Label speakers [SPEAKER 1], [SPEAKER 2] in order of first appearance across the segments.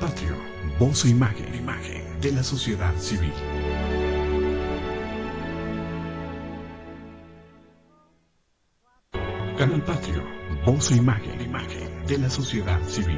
[SPEAKER 1] Patrio, voz e imagen de la sociedad civil. Canal Patrio, voz e imagen de la sociedad civil.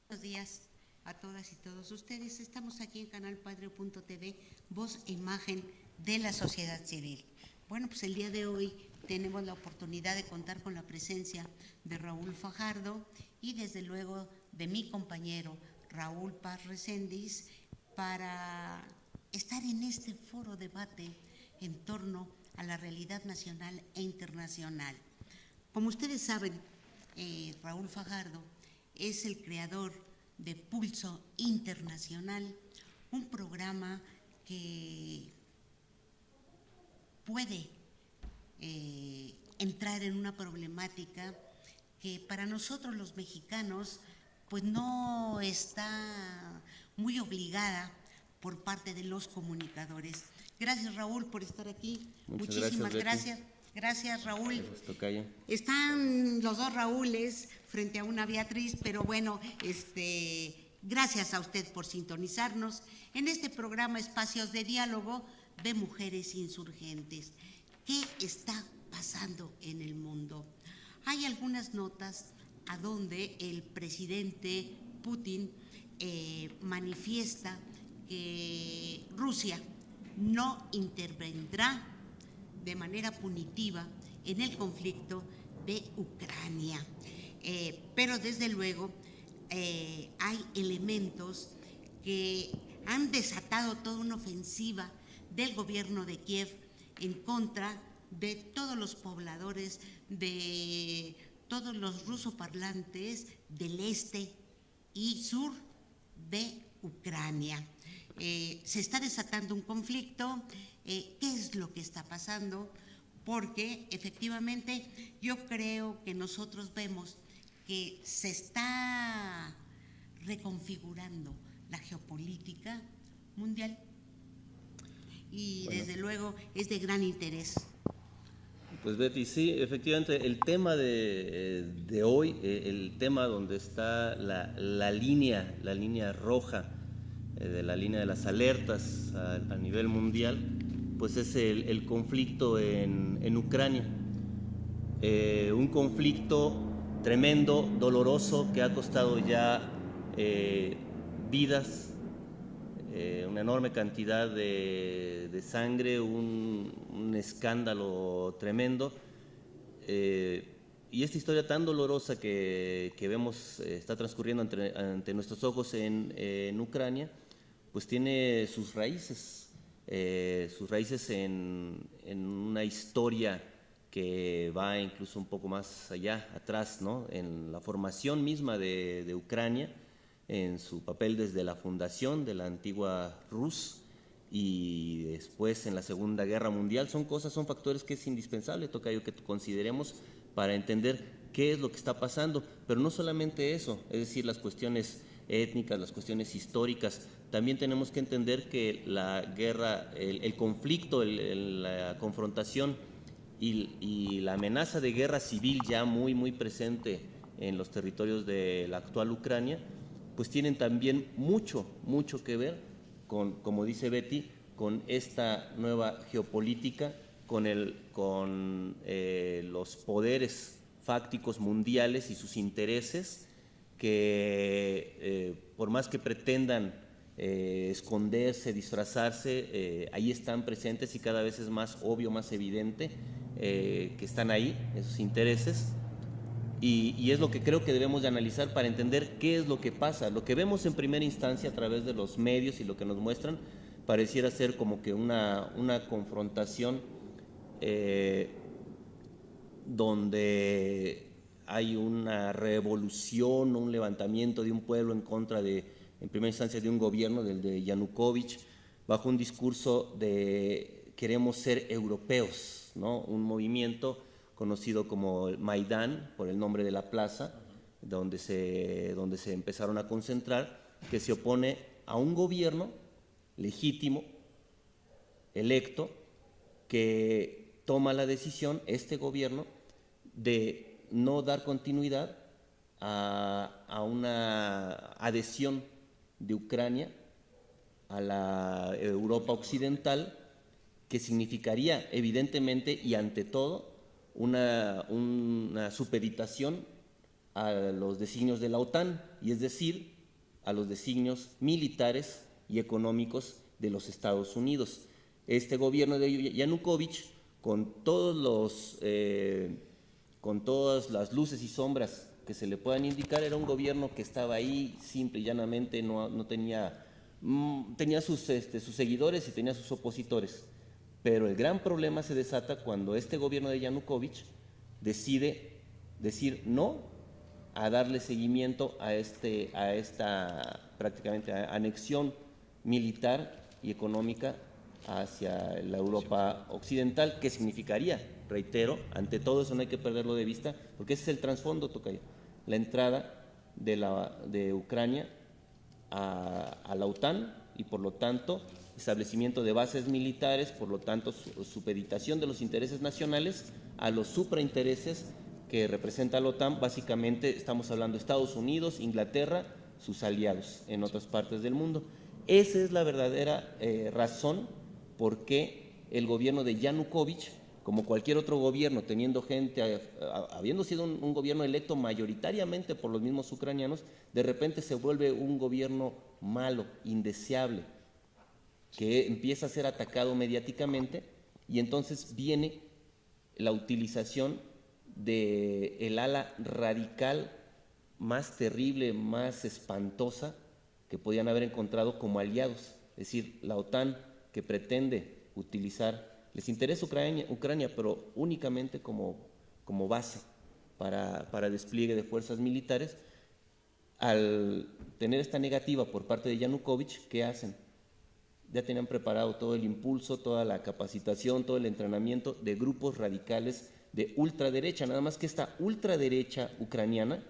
[SPEAKER 2] Buenos días a todas y todos ustedes. Estamos aquí en canalpatrio.tv, voz e imagen de la sociedad civil. Bueno, pues el día de hoy tenemos la oportunidad de contar con la presencia de Raúl Fajardo y desde luego de mi compañero Raúl Paz Recendis para estar en este foro debate en torno a la realidad nacional e internacional. Como ustedes saben, Raúl Fajardo es el creador de Pulso Internacional, un programa que puede entrar en una problemática que para nosotros los mexicanos pues no está muy obligada por parte de los comunicadores. Gracias, Raúl, por estar aquí. Muchísimas gracias. Gracias, Raúl. Están los dos Raúles frente a una Beatriz, pero bueno, gracias a usted por sintonizarnos en este programa Espacios de Diálogo de Mujeres Insurgentes. ¿Qué está pasando en el mundo? Hay algunas notas a donde el presidente Putin manifiesta que Rusia no intervendrá de manera punitiva en el conflicto de Ucrania. Pero desde luego hay elementos que han desatado toda una ofensiva del gobierno de Kiev en contra de todos los pobladores, de todos los rusoparlantes del este y sur de Ucrania. Se está desatando un conflicto. ¿Qué es lo que está pasando? Porque efectivamente yo creo que nosotros vemos que se está reconfigurando la geopolítica mundial y desde luego es de gran interés.
[SPEAKER 3] Pues Betty, sí, efectivamente el tema de hoy, el tema donde está la línea roja, de la línea de las alertas a nivel mundial, pues es el conflicto en Ucrania. Un conflicto tremendo, doloroso, que ha costado ya vidas, una enorme cantidad de sangre, un escándalo tremendo. Y esta historia tan dolorosa que vemos está transcurriendo ante nuestros ojos en Ucrania, pues tiene sus raíces en una historia que va incluso un poco más allá, atrás, ¿no? En la formación misma de Ucrania, en su papel desde la fundación de la antigua Rus y después en la Segunda Guerra Mundial. Son factores que es indispensable, Tocayo, que consideremos para entender qué es lo que está pasando, pero no solamente eso, es decir, las cuestiones étnicas, las cuestiones históricas. También tenemos que entender que la guerra, el conflicto, la confrontación y la amenaza de guerra civil ya muy, muy presente en los territorios de la actual Ucrania, pues tienen también mucho que ver con, como dice Betty, con esta nueva geopolítica, con los poderes fácticos mundiales y sus intereses que por más que pretendan esconderse, disfrazarse, ahí están presentes y cada vez es más obvio, más evidente que están ahí, esos intereses. Y es lo que creo que debemos de analizar para entender qué es lo que pasa. Lo que vemos en primera instancia a través de los medios y lo que nos muestran pareciera ser como que una confrontación donde hay una revolución o un levantamiento de un pueblo en contra en primera instancia de un gobierno, del de Yanukovych, bajo un discurso de queremos ser europeos, ¿no? Un movimiento conocido como el Maidán, por el nombre de la plaza, donde se empezaron a concentrar, que se opone a un gobierno legítimo, electo, que toma la decisión, este gobierno, de no dar continuidad a una adhesión de Ucrania a la Europa occidental, que significaría evidentemente y ante todo una supeditación a los designios de la OTAN, y es decir, a los designios militares y económicos de los Estados Unidos. Este gobierno de Yanukovych, con todas las luces y sombras que se le puedan indicar, era un gobierno que estaba ahí simple y llanamente, no tenía, tenía sus seguidores y tenía sus opositores. Pero el gran problema se desata cuando este gobierno de Yanukovych decide decir no a darle seguimiento a esta prácticamente anexión militar y económica hacia la Europa occidental, que significaría, reitero, ante todo eso no hay que perderlo de vista, porque ese es el trasfondo, tocayo, la entrada de Ucrania a la OTAN y por lo tanto establecimiento de bases militares, por lo tanto supeditación de los intereses nacionales a los supraintereses que representa la OTAN. Básicamente estamos hablando de Estados Unidos, Inglaterra, sus aliados en otras partes del mundo. Esa es la verdadera razón por qué el gobierno de Yanukovych, como cualquier otro gobierno, teniendo gente, habiendo sido un gobierno electo mayoritariamente por los mismos ucranianos, de repente se vuelve un gobierno malo, indeseable, que empieza a ser atacado mediáticamente, y entonces viene la utilización del ala radical más terrible, más espantosa que podían haber encontrado como aliados, es decir, la OTAN, que pretende utilizar, les interesa Ucrania, pero únicamente como base para despliegue de fuerzas militares. Al tener esta negativa por parte de Yanukovych, ¿qué hacen? Ya tenían preparado todo el impulso, toda la capacitación, todo el entrenamiento de grupos radicales de ultraderecha, nada más que esta ultraderecha ucraniana,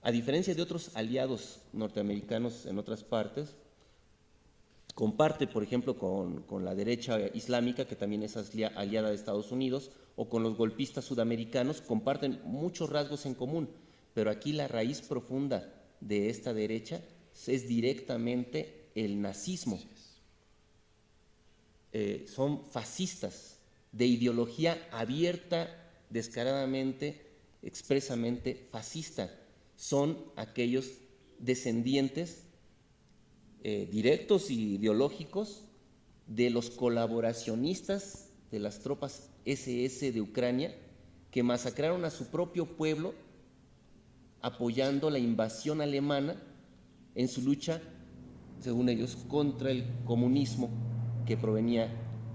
[SPEAKER 3] a diferencia de otros aliados norteamericanos en otras partes, comparte, por ejemplo, con la derecha islámica, que también es aliada de Estados Unidos, o con los golpistas sudamericanos, comparten muchos rasgos en común, pero aquí la raíz profunda de esta derecha es directamente el nazismo. Son fascistas, de ideología abierta, descaradamente, expresamente fascista. Son aquellos descendientes directos y ideológicos de los colaboracionistas de las tropas SS de Ucrania, que masacraron a su propio pueblo apoyando la invasión alemana en su lucha, según ellos, contra el comunismo que provenía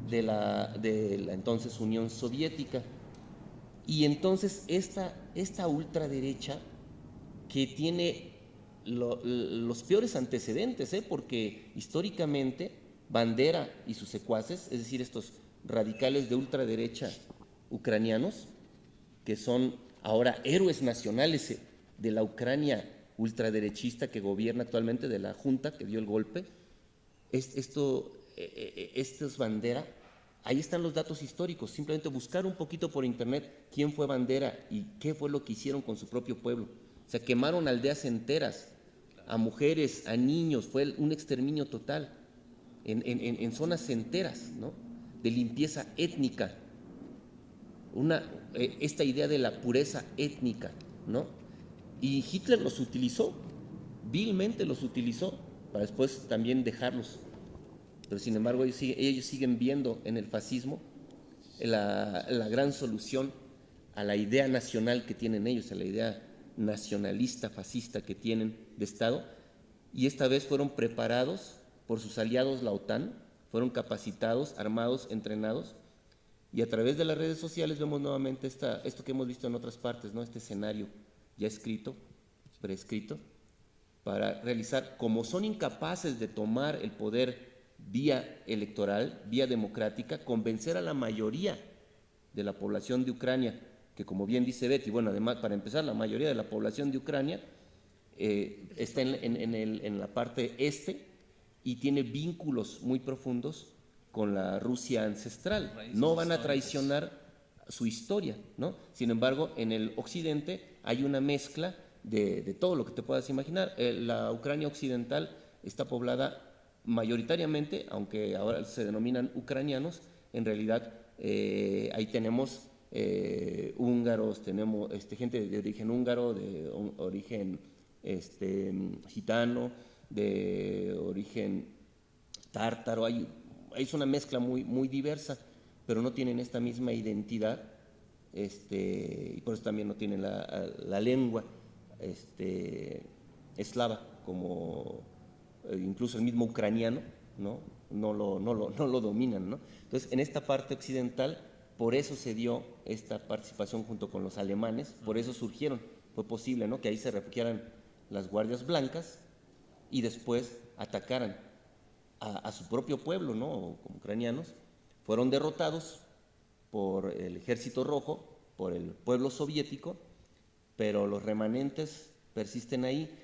[SPEAKER 3] de la entonces Unión Soviética. Y entonces esta ultraderecha, que tiene los peores antecedentes, porque históricamente Bandera y sus secuaces, es decir, estos radicales de ultraderecha ucranianos, que son ahora héroes nacionales de la Ucrania ultraderechista que gobierna actualmente, de la junta que dio el golpe, estos Bandera, ahí están los datos históricos, simplemente buscar un poquito por internet quién fue Bandera y qué fue lo que hicieron con su propio pueblo. O sea, quemaron aldeas enteras, a mujeres, a niños, fue un exterminio total en zonas enteras, ¿no?, de limpieza étnica, esta idea de la pureza étnica, ¿no? Y Hitler los utilizó, vilmente los utilizó, para después también dejarlos. Pero sin embargo ellos siguen viendo en el fascismo la gran solución a la idea nacional que tienen ellos, a la idea nacionalista, fascista que tienen de Estado, y esta vez fueron preparados por sus aliados, la OTAN, fueron capacitados, armados, entrenados, y a través de las redes sociales vemos nuevamente esto que hemos visto en otras partes, ¿no?, este escenario ya escrito, prescrito, para realizar, como son incapaces de tomar el poder vía electoral, vía democrática, convencer a la mayoría de la población de Ucrania, que como bien dice Betty, bueno, además, para empezar, la mayoría de la población de Ucrania está en la parte este y tiene vínculos muy profundos con la Rusia ancestral. No van a traicionar su historia, ¿no? Sin embargo, en el occidente hay una mezcla de todo lo que te puedas imaginar. La Ucrania occidental está poblada mayoritariamente, aunque ahora se denominan ucranianos, en realidad ahí tenemos húngaros, tenemos gente de origen húngaro, de origen gitano, de origen tártaro. Es una mezcla muy diversa, pero no tienen esta misma identidad, y por eso también no tienen la lengua eslava, como incluso el mismo ucraniano, no lo dominan, ¿no? Entonces, en esta parte occidental, por eso se dio esta participación junto con los alemanes, por eso fue posible, ¿no?, que ahí se refugiaran las guardias blancas y después atacaran a su propio pueblo, ¿no?, como ucranianos. Fueron derrotados por el Ejército Rojo, por el pueblo soviético, pero los remanentes persisten ahí.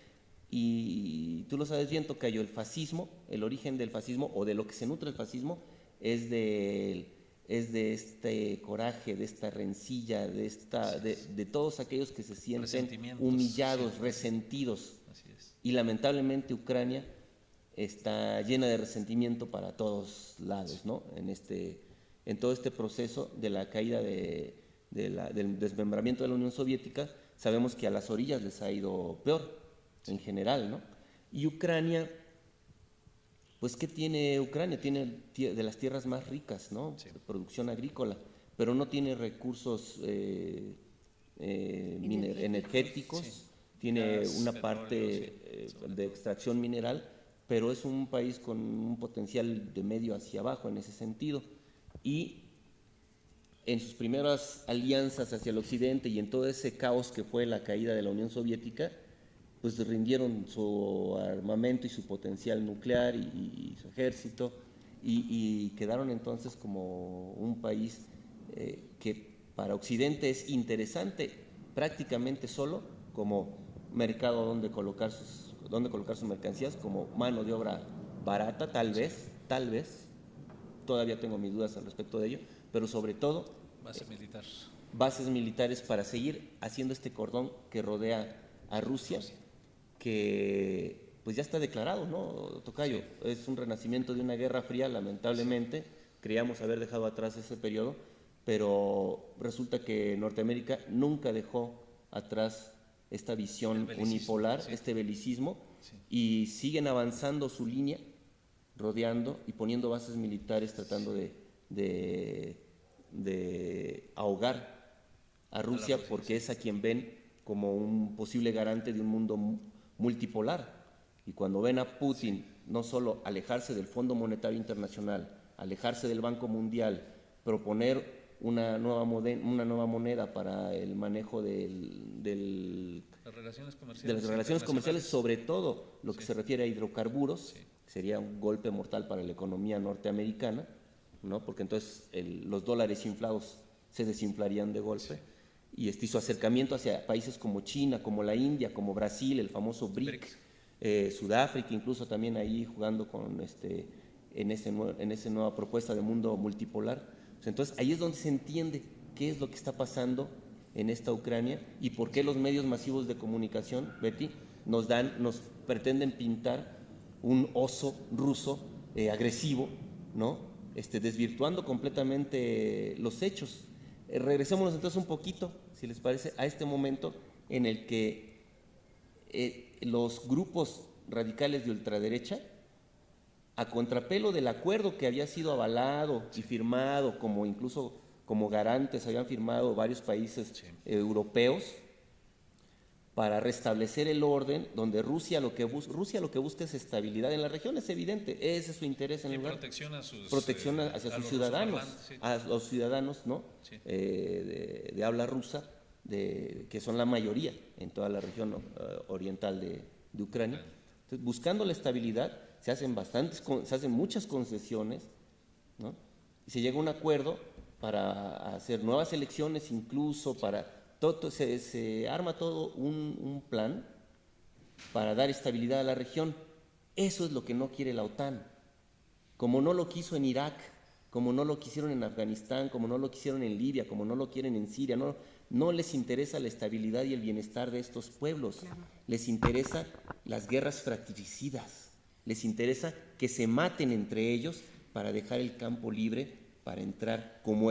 [SPEAKER 3] Y tú lo sabes bien, tocayo, el origen del fascismo, o de lo que se nutre el fascismo, es de este coraje, de esta rencilla, de todos aquellos que se sienten humillados, resentidos.
[SPEAKER 4] Así es.
[SPEAKER 3] Y lamentablemente Ucrania está llena de resentimiento para todos lados, ¿no? En todo este proceso de la caída del desmembramiento de la Unión Soviética, sabemos que a las orillas les ha ido peor, en general, ¿no? Y Ucrania, pues, ¿qué tiene Ucrania? Tiene de las tierras más ricas, ¿no? Sí. De producción agrícola, pero no tiene recursos energéticos, sí. Tiene una parte de extracción mineral, pero es un país con un potencial de medio hacia abajo en ese sentido. Y en sus primeras alianzas hacia el occidente y en todo ese caos que fue la caída de la Unión Soviética, pues rindieron su armamento y su potencial nuclear y su ejército, y quedaron entonces como un país que para Occidente es interesante prácticamente solo como mercado donde colocar sus mercancías, como mano de obra barata, tal vez, todavía tengo mis dudas al respecto de ello, pero sobre todo bases militares para seguir haciendo este cordón que rodea a Rusia, que pues ya está declarado, ¿no, tocayo? Sí. Es un renacimiento de una guerra fría, lamentablemente. Sí. Creíamos haber dejado atrás ese periodo, pero resulta que Norteamérica nunca dejó atrás esta visión unipolar, sí. Este belicismo, sí. Y siguen avanzando su línea, rodeando y poniendo bases militares, tratando de ahogar a Rusia, porque es a quien ven como un posible garante de un mundo multipolar. Y cuando ven a Putin no solo alejarse del Fondo Monetario Internacional, alejarse del Banco Mundial, proponer una nueva moneda para el manejo de las relaciones comerciales, sobre todo lo que se refiere a hidrocarburos, que sería un golpe mortal para la economía norteamericana, ¿no? Porque entonces los dólares inflados se desinflarían de golpe. Y su acercamiento hacia países como China, como la India, como Brasil, el famoso BRICS, Sudáfrica, incluso también ahí jugando con en esa nueva propuesta de mundo multipolar. Pues entonces ahí es donde se entiende qué es lo que está pasando en esta Ucrania y por qué los medios masivos de comunicación, Betty, nos pretenden pintar un oso ruso agresivo, ¿no? Desvirtuando completamente los hechos. Regresémonos entonces un poquito, si les parece, a este momento en el que los grupos radicales de ultraderecha, a contrapelo del acuerdo que había sido avalado y firmado, como incluso como garantes habían firmado varios países europeos, para restablecer el orden, donde Rusia lo que busca es estabilidad en la región, es evidente, ese es su interés en el lugar. Protección hacia sus ciudadanos, a los ciudadanos, ¿no? Sí. De habla rusa, que son la mayoría en toda la región oriental de Ucrania. Entonces, buscando la estabilidad, se hacen muchas concesiones, ¿no? Y se llega a un acuerdo para hacer nuevas elecciones, incluso se arma todo un plan para dar estabilidad a la región. Eso es lo que no quiere la OTAN. Como no lo quiso en Irak, como no lo quisieron en Afganistán, como no lo quisieron en Libia, como no lo quieren en Siria, no no les interesa la estabilidad y el bienestar de estos pueblos, les interesa las guerras fratricidas, les interesa que se maten entre ellos para dejar el campo libre para entrar como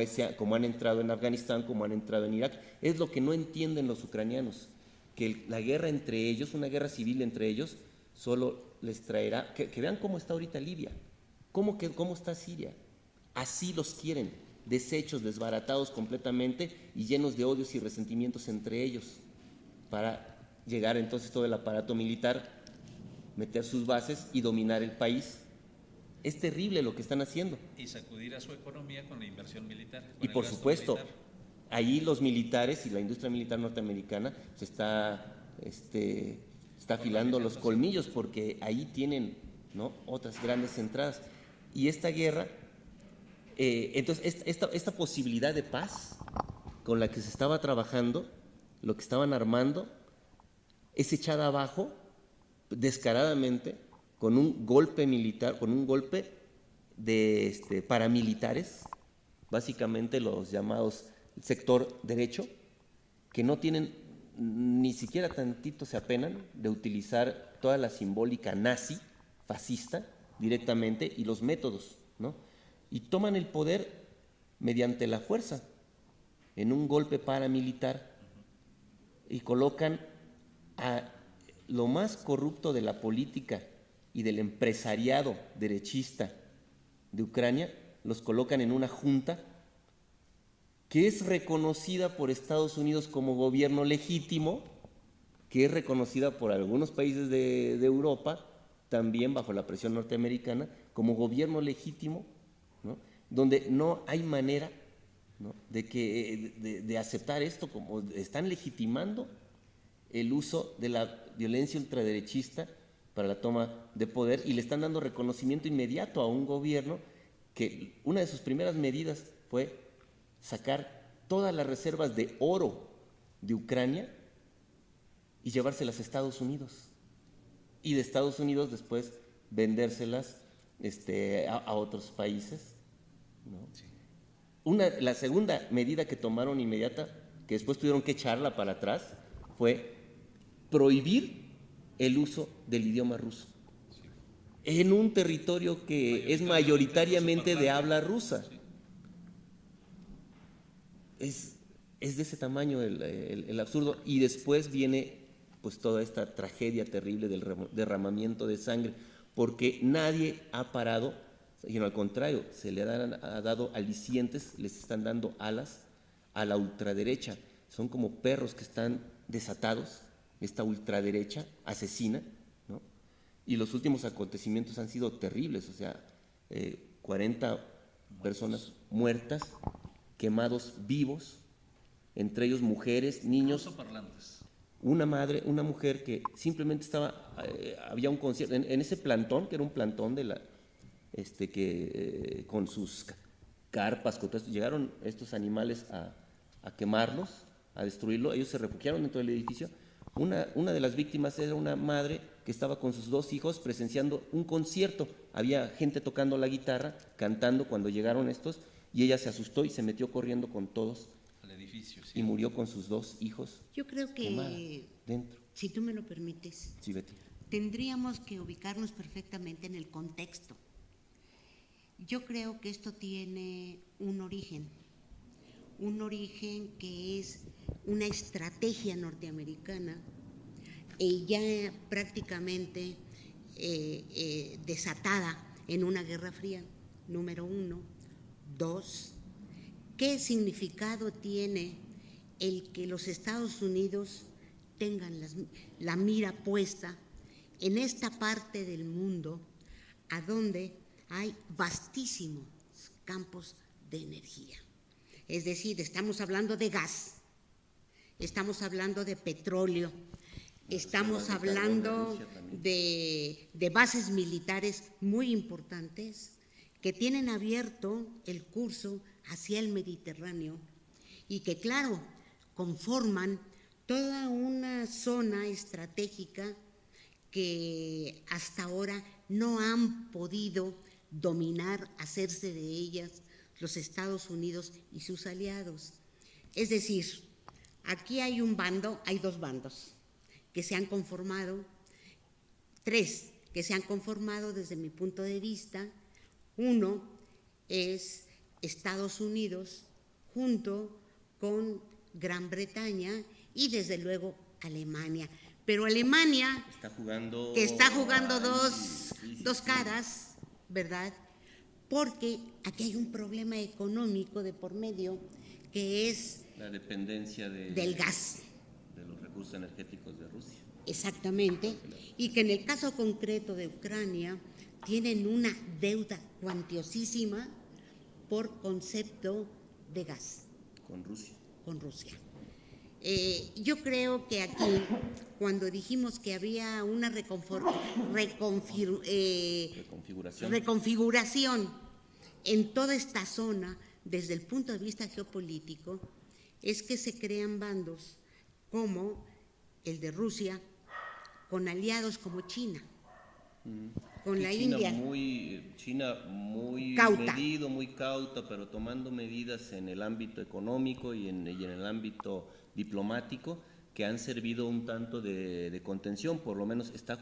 [SPEAKER 3] han entrado en Afganistán, como han entrado en Irak. Es lo que no entienden los ucranianos, que la guerra entre ellos, una guerra civil entre ellos, solo les traerá, que vean cómo está ahorita Libia, cómo está Siria. Así los quieren, deshechos, desbaratados completamente y llenos de odios y resentimientos entre ellos, para llegar entonces todo el aparato militar, meter sus bases y dominar el país. Es terrible lo que están haciendo.
[SPEAKER 4] Y sacudir a su economía con la inversión militar.
[SPEAKER 3] Y por supuesto, ahí los militares y la industria militar norteamericana se está afilando los colmillos, porque ahí tienen, ¿no?, otras grandes entradas. Y esta guerra, entonces esta posibilidad de paz con la que se estaba trabajando, lo que estaban armando, es echada abajo descaradamente con un golpe militar, con un golpe de paramilitares, básicamente los llamados sector derecho, que no tienen ni siquiera tantito, se apenan de utilizar toda la simbólica nazi, fascista, directamente, y los métodos, ¿no? Y toman el poder mediante la fuerza, en un golpe paramilitar, y colocan a lo más corrupto de la política y del empresariado derechista de Ucrania, los colocan en una junta que es reconocida por Estados Unidos como gobierno legítimo, que es reconocida por algunos países de Europa, también bajo la presión norteamericana, como gobierno legítimo, ¿no?, donde no hay manera, ¿no?, de aceptar esto, como están legitimando el uso de la violencia ultraderechista para la toma de poder, y le están dando reconocimiento inmediato a un gobierno que una de sus primeras medidas fue sacar todas las reservas de oro de Ucrania y llevárselas a Estados Unidos, y de Estados Unidos después vendérselas a otros países, ¿no? Sí. La segunda medida que tomaron inmediata, que después tuvieron que echarla para atrás, fue prohibir el uso del idioma ruso en un territorio que es mayoritariamente de habla rusa. Es de ese tamaño el absurdo. Y después viene pues toda esta tragedia terrible del derramamiento de sangre, porque nadie ha parado, sino al contrario, se le ha dado alicientes, les están dando alas a la ultraderecha. Son como perros que están desatados, esta ultraderecha asesina, ¿no? Y los últimos acontecimientos han sido terribles, o sea, 40 personas muertas, quemados vivos, entre ellos mujeres, niños. Una mujer que simplemente había un concierto en ese plantón, que era un plantón de con sus carpas, con todo esto, llegaron estos animales a quemarlos, a destruirlo. Ellos se refugiaron dentro del edificio. Una de las víctimas era una madre que estaba con sus 2 hijos presenciando un concierto. Había gente tocando la guitarra, cantando cuando llegaron estos, y ella se asustó y se metió corriendo con todos
[SPEAKER 4] al edificio, sí,
[SPEAKER 3] y murió con sus 2 hijos.
[SPEAKER 2] Yo creo que,
[SPEAKER 3] dentro.
[SPEAKER 2] Si tú me lo permites,
[SPEAKER 3] Sí, Betty.
[SPEAKER 2] Tendríamos que ubicarnos perfectamente en el contexto. Yo creo que esto tiene un origen que es una estrategia norteamericana ya prácticamente desatada en una guerra fría, número 1. 2, ¿qué significado tiene el que los Estados Unidos tengan la mira puesta en esta parte del mundo a donde hay vastísimos campos de energía? Es decir, estamos hablando de gas, estamos hablando de petróleo, estamos hablando de bases militares muy importantes que tienen abierto el curso hacia el Mediterráneo y que, claro, conforman toda una zona estratégica que hasta ahora no han podido dominar, hacerse de ellas los Estados Unidos y sus aliados. Es decir, Aquí hay un bando, hay dos bandos que se han conformado, tres que se han conformado desde mi punto de vista. Uno es Estados Unidos junto con Gran Bretaña y desde luego Alemania. Pero Alemania que está jugando dos caras, ¿verdad? Porque aquí hay un problema económico de por medio que es
[SPEAKER 3] la dependencia
[SPEAKER 2] del gas.
[SPEAKER 3] De los recursos energéticos de Rusia.
[SPEAKER 2] Exactamente, y que en el caso concreto de Ucrania tienen una deuda cuantiosísima por concepto de gas.
[SPEAKER 3] Con Rusia.
[SPEAKER 2] Con Rusia. Yo creo que aquí, cuando dijimos que había una reconfiguración en toda esta zona, desde el punto de vista geopolítico, es que se crean bandos como el de Rusia, con aliados como China, con la India.
[SPEAKER 3] China muy
[SPEAKER 2] cauta.
[SPEAKER 3] medido, muy cauta, pero tomando medidas en el ámbito económico y en el ámbito diplomático que han servido un tanto de contención, por lo menos está.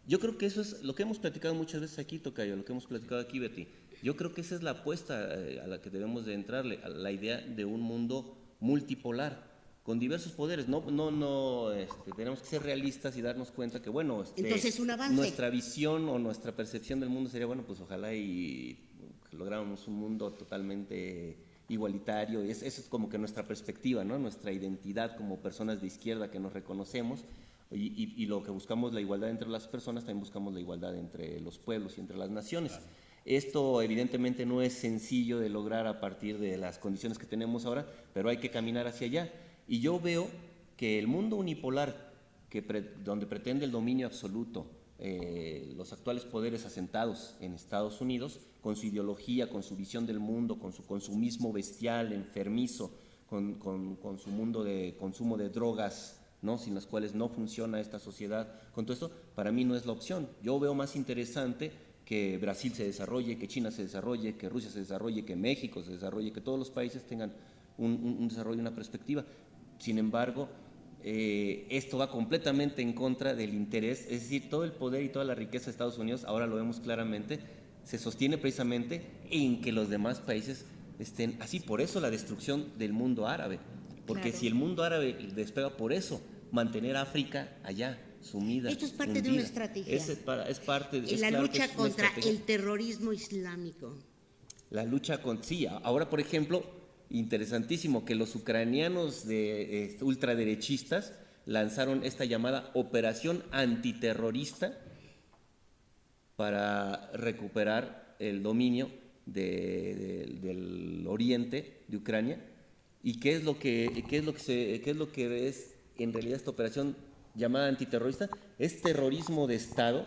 [SPEAKER 3] Yo creo que eso es lo que hemos platicado muchas veces aquí, Tocayo, lo que hemos platicado aquí, Betty. Yo creo que esa es la apuesta a la que debemos de entrarle, a la idea de un mundo multipolar, con diversos poderes. Tenemos que ser realistas y darnos cuenta que, bueno,
[SPEAKER 2] entonces, un avance.
[SPEAKER 3] Nuestra visión o nuestra percepción del mundo sería, bueno, pues ojalá y lográramos un mundo totalmente igualitario. Esa es como que nuestra perspectiva, ¿no? Nuestra identidad como personas de izquierda que nos reconocemos. Y lo que buscamos, la igualdad entre las personas, también buscamos la igualdad entre los pueblos y entre las naciones. Claro. Esto evidentemente no es sencillo de lograr a partir de las condiciones que tenemos ahora, pero hay que caminar hacia allá. Y yo veo que el mundo unipolar, donde pretende el dominio absoluto, los actuales poderes asentados en Estados Unidos, con su ideología, con su visión del mundo, con su consumismo bestial, enfermizo, con su mundo de consumo de drogas, ¿no? Sin las cuales no funciona esta sociedad, con todo esto, para mí no es la opción. Yo veo más interesante que Brasil se desarrolle, que China se desarrolle, que Rusia se desarrolle, que México se desarrolle, que todos los países tengan un desarrollo, una perspectiva. Sin embargo, esto va completamente en contra del interés, es decir, todo el poder y toda la riqueza de Estados Unidos, ahora lo vemos claramente, se sostiene precisamente en que los demás países estén así. Por eso la destrucción del mundo árabe, porque si el mundo árabe despega, por eso mantener a África allá, sumida.
[SPEAKER 2] Esto es parte
[SPEAKER 3] hundida.
[SPEAKER 2] de una estrategia. La lucha contra el terrorismo islámico.
[SPEAKER 3] La lucha con... Sí, ahora, por ejemplo, interesantísimo que los ucranianos ultraderechistas lanzaron esta llamada operación antiterrorista para recuperar el dominio del oriente de Ucrania. ¿Y qué es lo que es en realidad esta operación llamada antiterrorista? Es terrorismo de Estado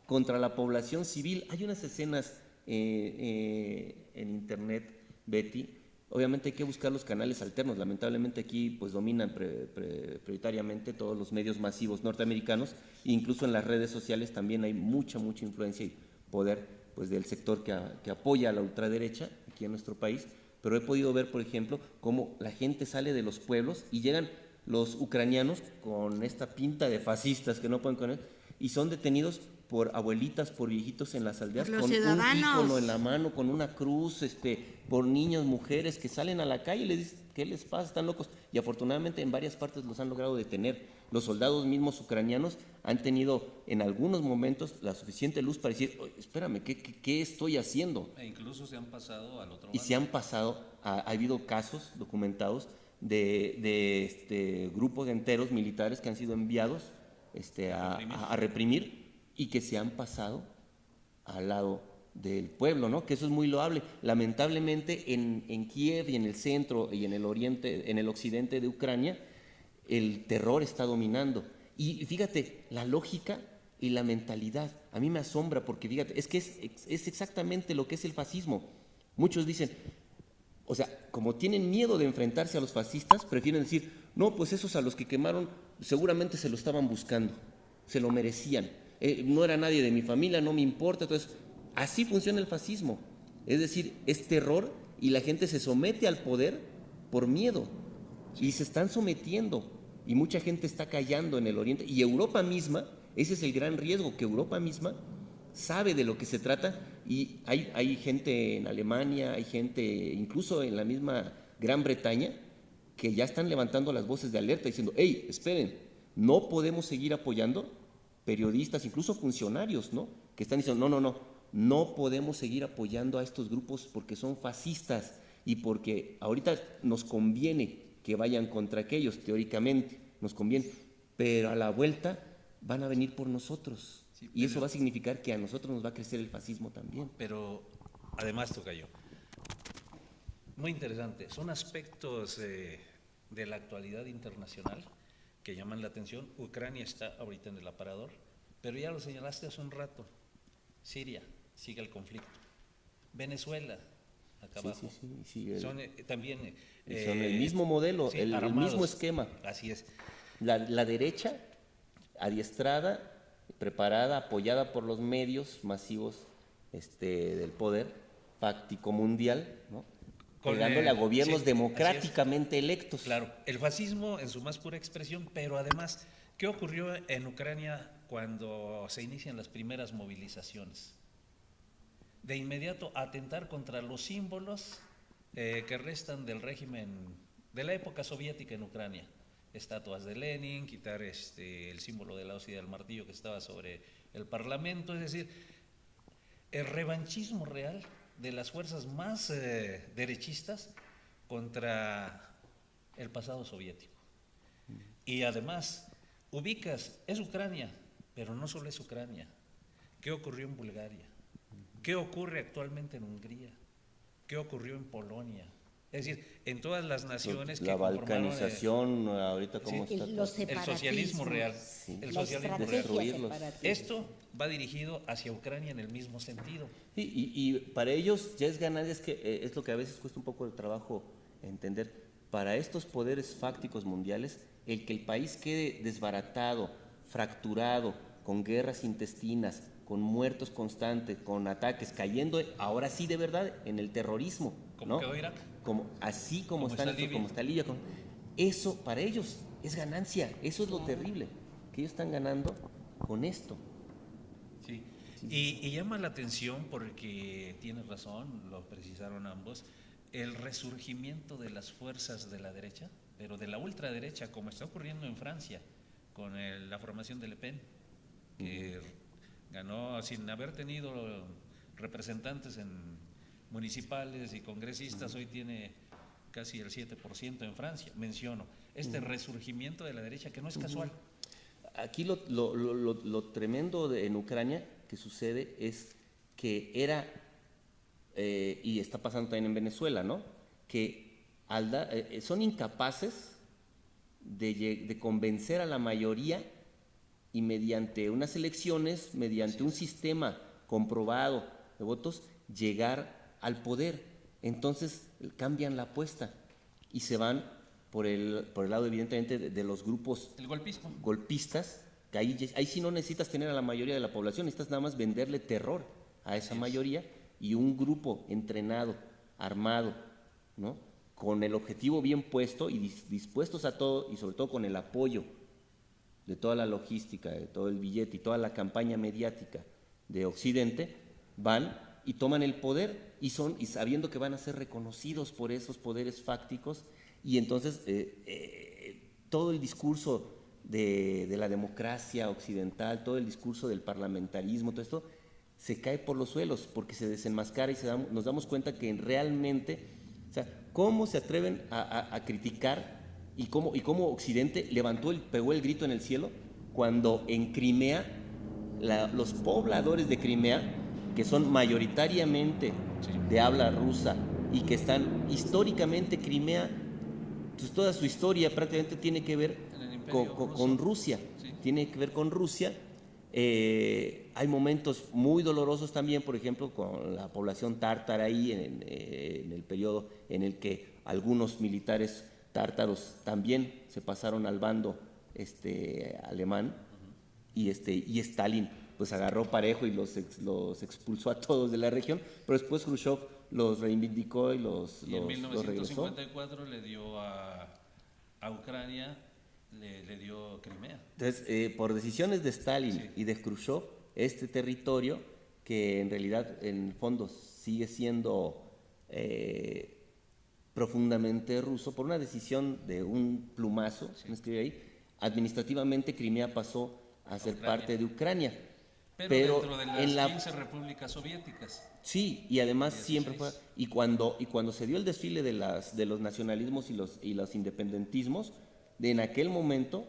[SPEAKER 3] contra la población civil. Hay unas escenas en internet, Betty. Obviamente hay que buscar los canales alternos. Lamentablemente aquí pues dominan prioritariamente todos los medios masivos norteamericanos, e incluso en las redes sociales también hay mucha influencia y poder pues del sector que apoya a la ultraderecha aquí en nuestro país. Pero he podido ver, por ejemplo, cómo la gente sale de los pueblos y llegan los ucranianos con esta pinta de fascistas que no pueden con él, y son detenidos por abuelitas, por viejitos en las aldeas, con un ícono en la mano, con una cruz, por niños, mujeres que salen a la calle y les dicen, ¿qué les pasa? Están locos. Y afortunadamente en varias partes los han logrado detener. Los soldados mismos ucranianos han tenido en algunos momentos la suficiente luz para decir, espérame, ¿qué estoy haciendo?
[SPEAKER 4] E incluso se han pasado al otro lado.
[SPEAKER 3] Y se han pasado, ha habido casos documentados de grupos enteros militares que han sido enviados a reprimir y que se han pasado al lado del pueblo, ¿no? Que eso es muy loable. Lamentablemente en Kiev y en el centro y en el oriente, en el occidente de Ucrania, el terror está dominando. Y fíjate, la lógica y la mentalidad, a mí me asombra porque fíjate, es que es exactamente lo que es el fascismo. Muchos dicen, o sea, como tienen miedo de enfrentarse a los fascistas, prefieren decir, no, pues esos a los que quemaron seguramente se lo estaban buscando, se lo merecían. No era nadie de mi familia, no me importa. Entonces, así funciona el fascismo. Es decir, es terror y la gente se somete al poder por miedo. y se están sometiendo, y mucha gente está callando en el Oriente, y Europa misma, ese es el gran riesgo, que Europa misma sabe de lo que se trata, y hay gente en Alemania, hay gente incluso en la misma Gran Bretaña, que ya están levantando las voces de alerta diciendo, hey, esperen, no podemos seguir apoyando periodistas, incluso funcionarios, ¿no? Que están diciendo, no podemos seguir apoyando a estos grupos porque son fascistas y porque ahorita nos conviene que vayan contra aquellos, teóricamente, nos conviene, pero a la vuelta van a venir por nosotros.
[SPEAKER 4] Sí,
[SPEAKER 3] y eso va a significar que a nosotros nos va a crecer el fascismo también.
[SPEAKER 4] Pero además, tocayo, muy interesante, son aspectos de la actualidad internacional que llaman la atención. Ucrania está ahorita en el aparador, pero ya lo señalaste hace un rato, Siria, sigue el conflicto. Venezuela, acá abajo.
[SPEAKER 3] Sí,
[SPEAKER 4] son también...
[SPEAKER 3] son el mismo modelo,
[SPEAKER 4] sí,
[SPEAKER 3] el mismo esquema.
[SPEAKER 4] Así es.
[SPEAKER 3] La derecha, adiestrada, preparada, apoyada por los medios masivos del poder fáctico mundial, ¿no? Pegándole a gobiernos democráticamente electos.
[SPEAKER 4] Claro, el fascismo en su más pura expresión, pero además, ¿qué ocurrió en Ucrania cuando se inician las primeras movilizaciones? De inmediato atentar contra los símbolos que restan del régimen de la época soviética en Ucrania. Estatuas de Lenin, quitar el símbolo de la hoz y del martillo que estaba sobre el Parlamento, es decir, el revanchismo real de las fuerzas más derechistas contra el pasado soviético. Y además, es Ucrania, pero no solo es Ucrania. ¿Qué ocurrió en Bulgaria? ¿Qué ocurre actualmente en Hungría? ¿Qué ocurrió en Polonia? Es decir, en todas las naciones
[SPEAKER 3] la balcanización, ahorita cómo está
[SPEAKER 4] el socialismo real, el socialismo
[SPEAKER 3] destruirlos.
[SPEAKER 4] Esto va dirigido hacia Ucrania en el mismo sentido.
[SPEAKER 3] Y para ellos ya es ganancia, es que es lo que a veces cuesta un poco de trabajo entender. Para estos poderes fácticos mundiales, el que el país quede desbaratado, fracturado, con guerras intestinas, con muertos constantes, con ataques, cayendo ahora sí de verdad en el terrorismo,
[SPEAKER 4] ¿Cómo
[SPEAKER 3] ¿no?
[SPEAKER 4] quedó Irak?
[SPEAKER 3] Así como está Libia. Eso para ellos es ganancia, eso es lo terrible, que ellos están ganando con esto.
[SPEAKER 4] Sí, y llama la atención porque tienes razón, lo precisaron ambos, el resurgimiento de las fuerzas de la derecha, pero de la ultraderecha, como está ocurriendo en Francia, con la formación de Le Pen, que ganó sin haber tenido representantes en municipales y congresistas, hoy tiene casi el 7% en Francia, menciono. Resurgimiento de la derecha que no es casual.
[SPEAKER 3] Aquí lo tremendo en Ucrania que sucede es que y está pasando también en Venezuela, ¿no? Que son incapaces de convencer a la mayoría y mediante unas elecciones, mediante un sistema comprobado de votos, llegar al poder. Entonces cambian la apuesta y se van por el lado evidentemente de los grupos golpistas, que ahí sí no necesitas tener a la mayoría de la población, necesitas nada más venderle terror a esa mayoría y un grupo entrenado, armado, ¿no? Con el objetivo bien puesto y dispuestos a todo, y sobre todo con el apoyo de toda la logística, de todo el billete y toda la campaña mediática de Occidente, van y toman el poder y sabiendo que van a ser reconocidos por esos poderes fácticos, y entonces todo el discurso de la democracia occidental, todo el discurso del parlamentarismo, todo esto se cae por los suelos porque se desenmascara y nos damos cuenta que realmente, o sea, cómo se atreven a criticar y cómo Occidente pegó el grito en el cielo cuando en Crimea los pobladores de Crimea, que son mayoritariamente de habla rusa y que están históricamente, Crimea, pues toda su historia prácticamente tiene que ver con Rusia, tiene que ver con Rusia. Hay momentos muy dolorosos también, por ejemplo, con la población tártara ahí en el periodo en el que algunos militares tártaros también se pasaron al bando alemán, y Stalin pues agarró parejo y los expulsó a todos de la región, pero después Khrushchev los reivindicó y los regresó.
[SPEAKER 4] En 1954 le dio a Ucrania le dio Crimea.
[SPEAKER 3] Entonces, por decisiones de Stalin
[SPEAKER 4] Sí.
[SPEAKER 3] y de Khrushchev, este territorio, que en realidad en el fondo sigue siendo profundamente ruso, por una decisión de un plumazo,
[SPEAKER 4] Sí.
[SPEAKER 3] me escribe ahí, administrativamente Crimea pasó a ser
[SPEAKER 4] Ucrania.
[SPEAKER 3] parte de Ucrania.
[SPEAKER 4] Pero dentro de las
[SPEAKER 3] en la
[SPEAKER 4] 15 repúblicas soviéticas.
[SPEAKER 3] Sí, y además
[SPEAKER 4] 16.
[SPEAKER 3] siempre fue, y cuando se dio el desfile de los nacionalismos y los independentismos, en aquel momento,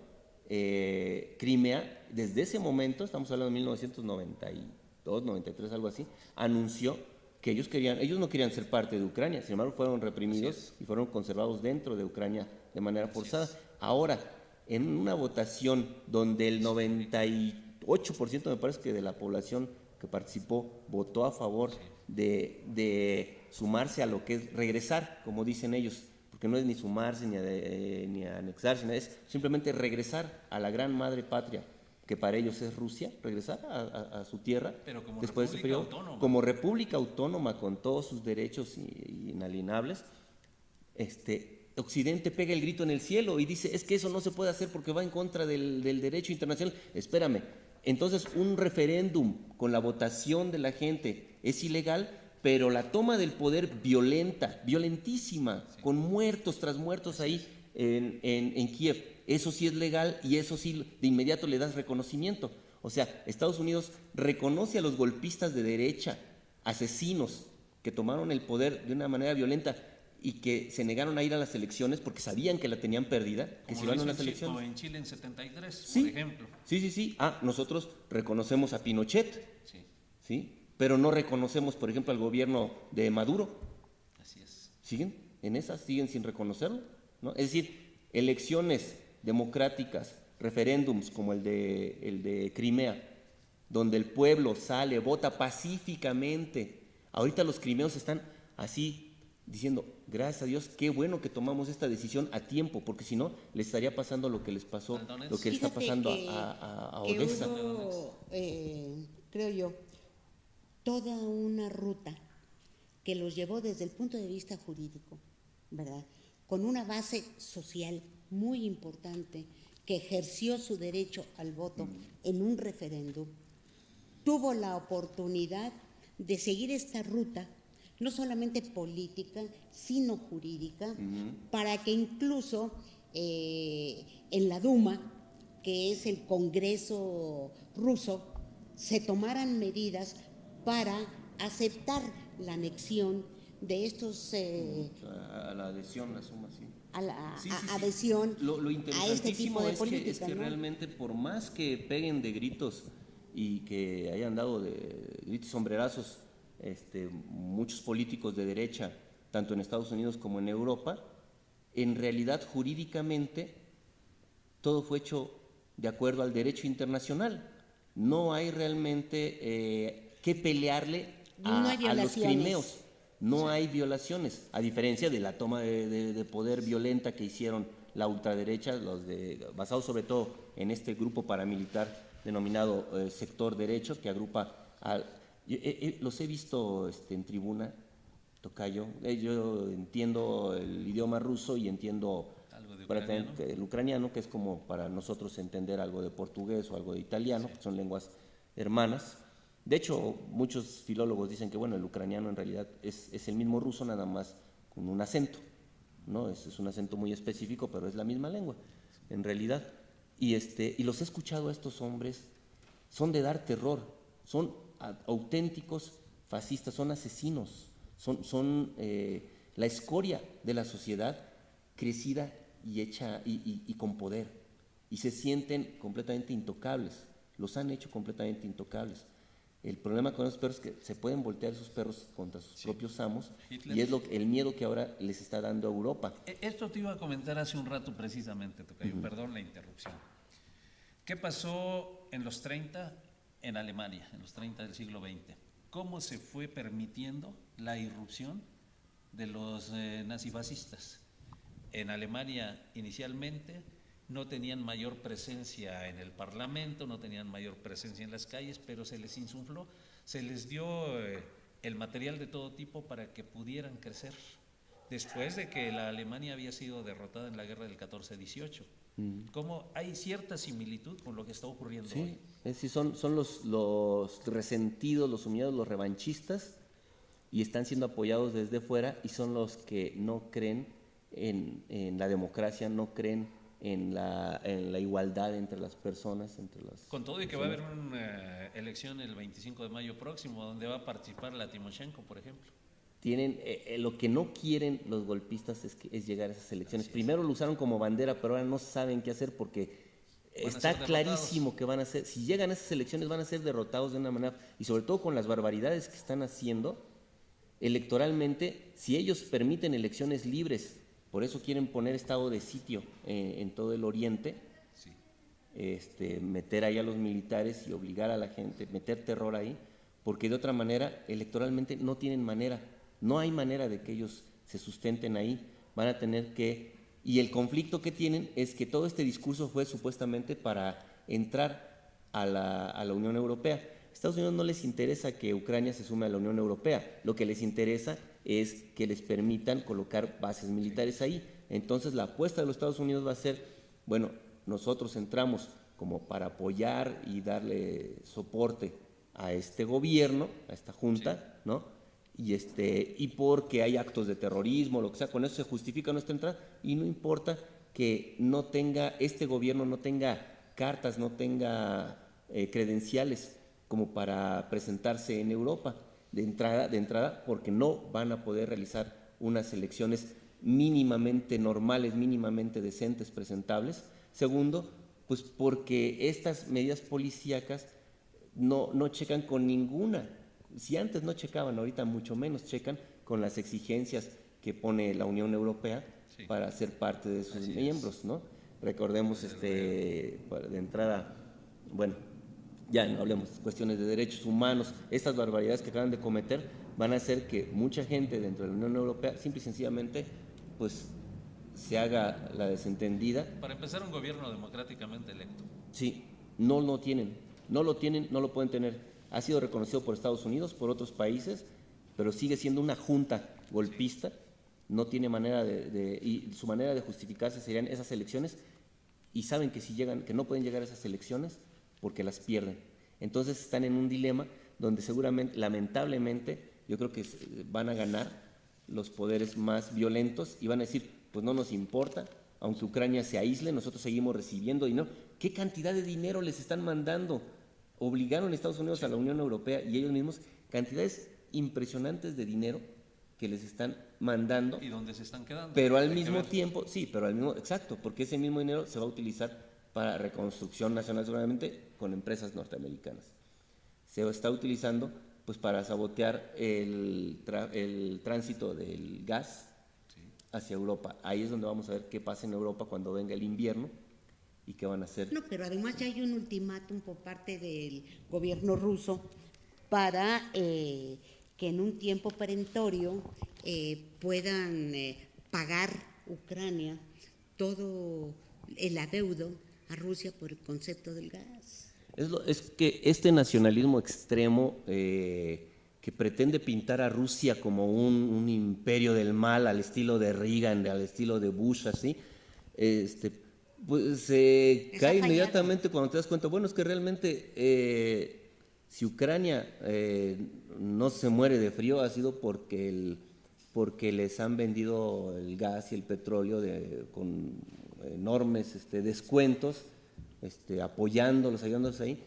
[SPEAKER 3] Crimea, desde ese momento, estamos hablando de 1992, 93, algo así, anunció que ellos no querían ser parte de Ucrania, sin embargo fueron reprimidos y fueron conservados dentro de Ucrania de manera forzada. Ahora, en una votación donde el 98% me parece que de la población que participó votó a favor de sumarse a lo que es regresar, como dicen ellos, porque no es ni sumarse ni anexarse, es simplemente regresar a la gran madre patria, que para ellos es Rusia, regresar a su tierra
[SPEAKER 4] Pero como
[SPEAKER 3] después de ese
[SPEAKER 4] república
[SPEAKER 3] periodo,
[SPEAKER 4] autónoma.
[SPEAKER 3] como república autónoma con todos sus derechos inalienables. Occidente pega el grito en el cielo y dice, es que eso no se puede hacer porque va en contra del derecho internacional. Espérame, entonces un referéndum con la votación de la gente es ilegal, pero la toma del poder violentísima, con muertos tras muertos ahí en Kiev, eso sí es legal y eso sí de inmediato le das reconocimiento. O sea, Estados Unidos reconoce a los golpistas de derecha, asesinos que tomaron el poder de una manera violenta y que se negaron a ir a las elecciones porque sabían que la tenían perdida, que
[SPEAKER 4] Como
[SPEAKER 3] si
[SPEAKER 4] lo
[SPEAKER 3] iban a
[SPEAKER 4] hizo
[SPEAKER 3] unas elecciones.
[SPEAKER 4] como en Chile en 73,
[SPEAKER 3] Sí.
[SPEAKER 4] por ejemplo.
[SPEAKER 3] Sí. Nosotros reconocemos a Pinochet,
[SPEAKER 4] Sí,
[SPEAKER 3] ¿sí? Pero no reconocemos, por ejemplo, al gobierno de Maduro.
[SPEAKER 4] así es.
[SPEAKER 3] ¿Siguen en esas? ¿Siguen sin reconocerlo? ¿No? Es decir, elecciones democráticas, referéndums como el de Crimea, donde el pueblo sale, vota pacíficamente. Ahorita los crimeos están así diciendo, gracias a Dios, qué bueno que tomamos esta decisión a tiempo, porque si no, les estaría pasando lo que les pasó,
[SPEAKER 4] Al Donetsk.
[SPEAKER 3] lo que le está
[SPEAKER 2] Fíjate
[SPEAKER 3] pasando
[SPEAKER 2] que-
[SPEAKER 3] a
[SPEAKER 2] que
[SPEAKER 3] Odessa.
[SPEAKER 2] hubo, creo yo, toda una ruta que los llevó desde el punto de vista jurídico, ¿verdad? Con una base social muy importante que ejerció su derecho al voto en un referéndum, tuvo la oportunidad de seguir esta ruta, no solamente política, sino jurídica, para que incluso en la Duma, que es el Congreso ruso, se tomaran medidas para aceptar la anexión de estos
[SPEAKER 3] A la adhesión, la suma, sí.
[SPEAKER 2] a la
[SPEAKER 3] Sí, sí, sí.
[SPEAKER 2] adhesión
[SPEAKER 3] Lo
[SPEAKER 2] a este tipo
[SPEAKER 3] interesantísimo
[SPEAKER 2] de
[SPEAKER 3] es
[SPEAKER 2] política,
[SPEAKER 3] que
[SPEAKER 2] ¿no?
[SPEAKER 3] realmente por más que peguen de gritos y que hayan dado de gritos sombrerazos muchos políticos de derecha, tanto en Estados Unidos como en Europa, en realidad jurídicamente todo fue hecho de acuerdo al derecho internacional. No hay realmente que pelearle
[SPEAKER 2] No hay
[SPEAKER 3] a los
[SPEAKER 2] violaciones.
[SPEAKER 3] crimeos. No hay violaciones, a diferencia de la toma de poder violenta que hicieron la ultraderecha, basados sobre todo en este grupo paramilitar denominado sector derecho, que agrupa los he visto en tribuna, tocayo. Yo entiendo el idioma ruso y entiendo
[SPEAKER 4] Algo de
[SPEAKER 3] prácticamente
[SPEAKER 4] ucraniano.
[SPEAKER 3] el ucraniano, que es como para nosotros entender algo de portugués o algo de italiano, que son lenguas hermanas. De hecho, muchos filólogos dicen que bueno, el ucraniano en realidad es el mismo ruso, nada más con un acento, ¿no? Es un acento muy específico, pero es la misma lengua, en realidad. Y los he escuchado a estos hombres, son de dar terror, son auténticos fascistas, son asesinos, son la escoria de la sociedad crecida y hecha y con poder, y se sienten completamente intocables, los han hecho completamente intocables. El problema con esos perros es que se pueden voltear esos perros contra sus propios amos,
[SPEAKER 4] Hitler.
[SPEAKER 3] y es el miedo que ahora les está dando a Europa.
[SPEAKER 4] Esto te iba a comentar hace un rato precisamente, Tocayo, perdón la interrupción. ¿Qué pasó en los 30 en Alemania, en los 30 del siglo XX? ¿Cómo se fue permitiendo la irrupción de los nazifascistas? En Alemania inicialmente no tenían mayor presencia en el Parlamento, no tenían mayor presencia en las calles, pero se les insufló, se les dio el material de todo tipo para que pudieran crecer, después de que la Alemania había sido derrotada en la guerra del 14-18. ¿Cómo hay cierta similitud con lo que está ocurriendo hoy?
[SPEAKER 3] Sí, es decir, son los resentidos, los humillados, los revanchistas, y están siendo apoyados desde fuera, y son los que no creen en la democracia, no creen en la igualdad entre las personas, entre las...
[SPEAKER 4] Con todo y que va a haber una elección el 25 de mayo próximo, donde va a participar la Timoshenko, por ejemplo.
[SPEAKER 3] Tienen, lo que no quieren los golpistas es llegar a esas elecciones. Primero lo usaron como bandera, pero ahora no saben qué hacer porque está clarísimo que van a ser, si llegan a esas elecciones van a ser derrotados de una manera, y sobre todo con las barbaridades que están haciendo electoralmente, si ellos permiten elecciones libres, por eso quieren poner estado de sitio en todo el oriente, meter ahí a los militares y obligar a la gente, meter terror ahí, porque de otra manera electoralmente no tienen manera. No hay manera de que ellos se sustenten ahí, van a tener que... Y el conflicto que tienen es que todo este discurso fue supuestamente para entrar a la Unión Europea. A Estados Unidos no les interesa que Ucrania se sume a la Unión Europea, lo que les interesa es que les permitan colocar bases militares ahí. Entonces la apuesta de los Estados Unidos va a ser, bueno, nosotros entramos como para apoyar y darle soporte a este gobierno, a esta junta, ¿no? Y porque hay actos de terrorismo, lo que sea, con eso se justifica nuestra entrada, y no importa que no tenga, este gobierno no tenga cartas, no tenga credenciales como para presentarse en Europa de entrada, porque no van a poder realizar unas elecciones mínimamente normales, mínimamente decentes, presentables. Segundo, pues porque estas medidas policíacas no checan con ninguna. Si antes no checaban, ahorita mucho menos checan con las exigencias que pone la Unión Europea para ser parte de sus miembros, ¿no? Recordemos de entrada, bueno, ya no hablemos cuestiones de derechos humanos, estas barbaridades que acaban de cometer van a hacer que mucha gente dentro de la Unión Europea simple y sencillamente pues se haga la desentendida.
[SPEAKER 4] Para empezar, un gobierno democráticamente electo.
[SPEAKER 3] Sí, no lo tienen, no lo pueden tener. Ha sido reconocido por Estados Unidos, por otros países, pero sigue siendo una junta golpista, no tiene manera y su manera de justificarse serían esas elecciones, y saben que si llegan, que no pueden llegar a esas elecciones porque las pierden. Entonces están en un dilema donde seguramente, lamentablemente, yo creo que van a ganar los poderes más violentos y van a decir, pues no nos importa, aunque Ucrania se aísle, nosotros seguimos recibiendo dinero. ¿Qué cantidad de dinero les están mandando? Obligaron a Estados Unidos a la Unión Europea y ellos mismos cantidades impresionantes de dinero que les están mandando.
[SPEAKER 4] Y donde se están quedando.
[SPEAKER 3] Pero al mismo tiempo, exacto, porque ese mismo dinero se va a utilizar para reconstrucción nacional seguramente con empresas norteamericanas. Se está utilizando pues para sabotear el tránsito del gas hacia Europa. Ahí es donde vamos a ver qué pasa en Europa cuando venga el invierno. ¿Y qué van a hacer?
[SPEAKER 2] No, pero además ya hay un ultimátum por parte del gobierno ruso para que en un tiempo perentorio puedan pagar Ucrania todo el adeudo a Rusia por el concepto del gas.
[SPEAKER 3] Es que este nacionalismo extremo que pretende pintar a Rusia como un imperio del mal al estilo de Reagan, al estilo de Bush, así, pues se cae inmediatamente cuando te das cuenta, bueno, es que realmente si Ucrania no se muere de frío ha sido porque les han vendido el gas y el petróleo con enormes descuentos, apoyándolos, ayudándolos ahí,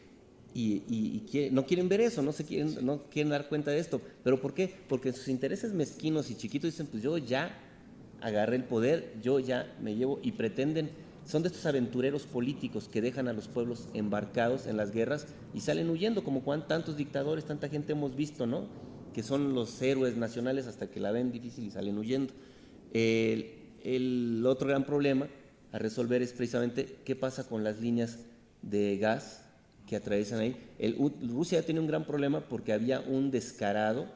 [SPEAKER 3] y no quieren ver eso, no quieren dar cuenta de esto. ¿Pero por qué? Porque sus intereses mezquinos y chiquitos dicen, pues yo ya agarré el poder, yo ya me llevo, y pretenden. Son de estos aventureros políticos que dejan a los pueblos embarcados en las guerras y salen huyendo, como tantos dictadores, tanta gente hemos visto, ¿no? Que son los héroes nacionales hasta que la ven difícil y salen huyendo. El otro gran problema a resolver es precisamente qué pasa con las líneas de gas que atraviesan ahí. Rusia ya tiene un gran problema porque había un descarado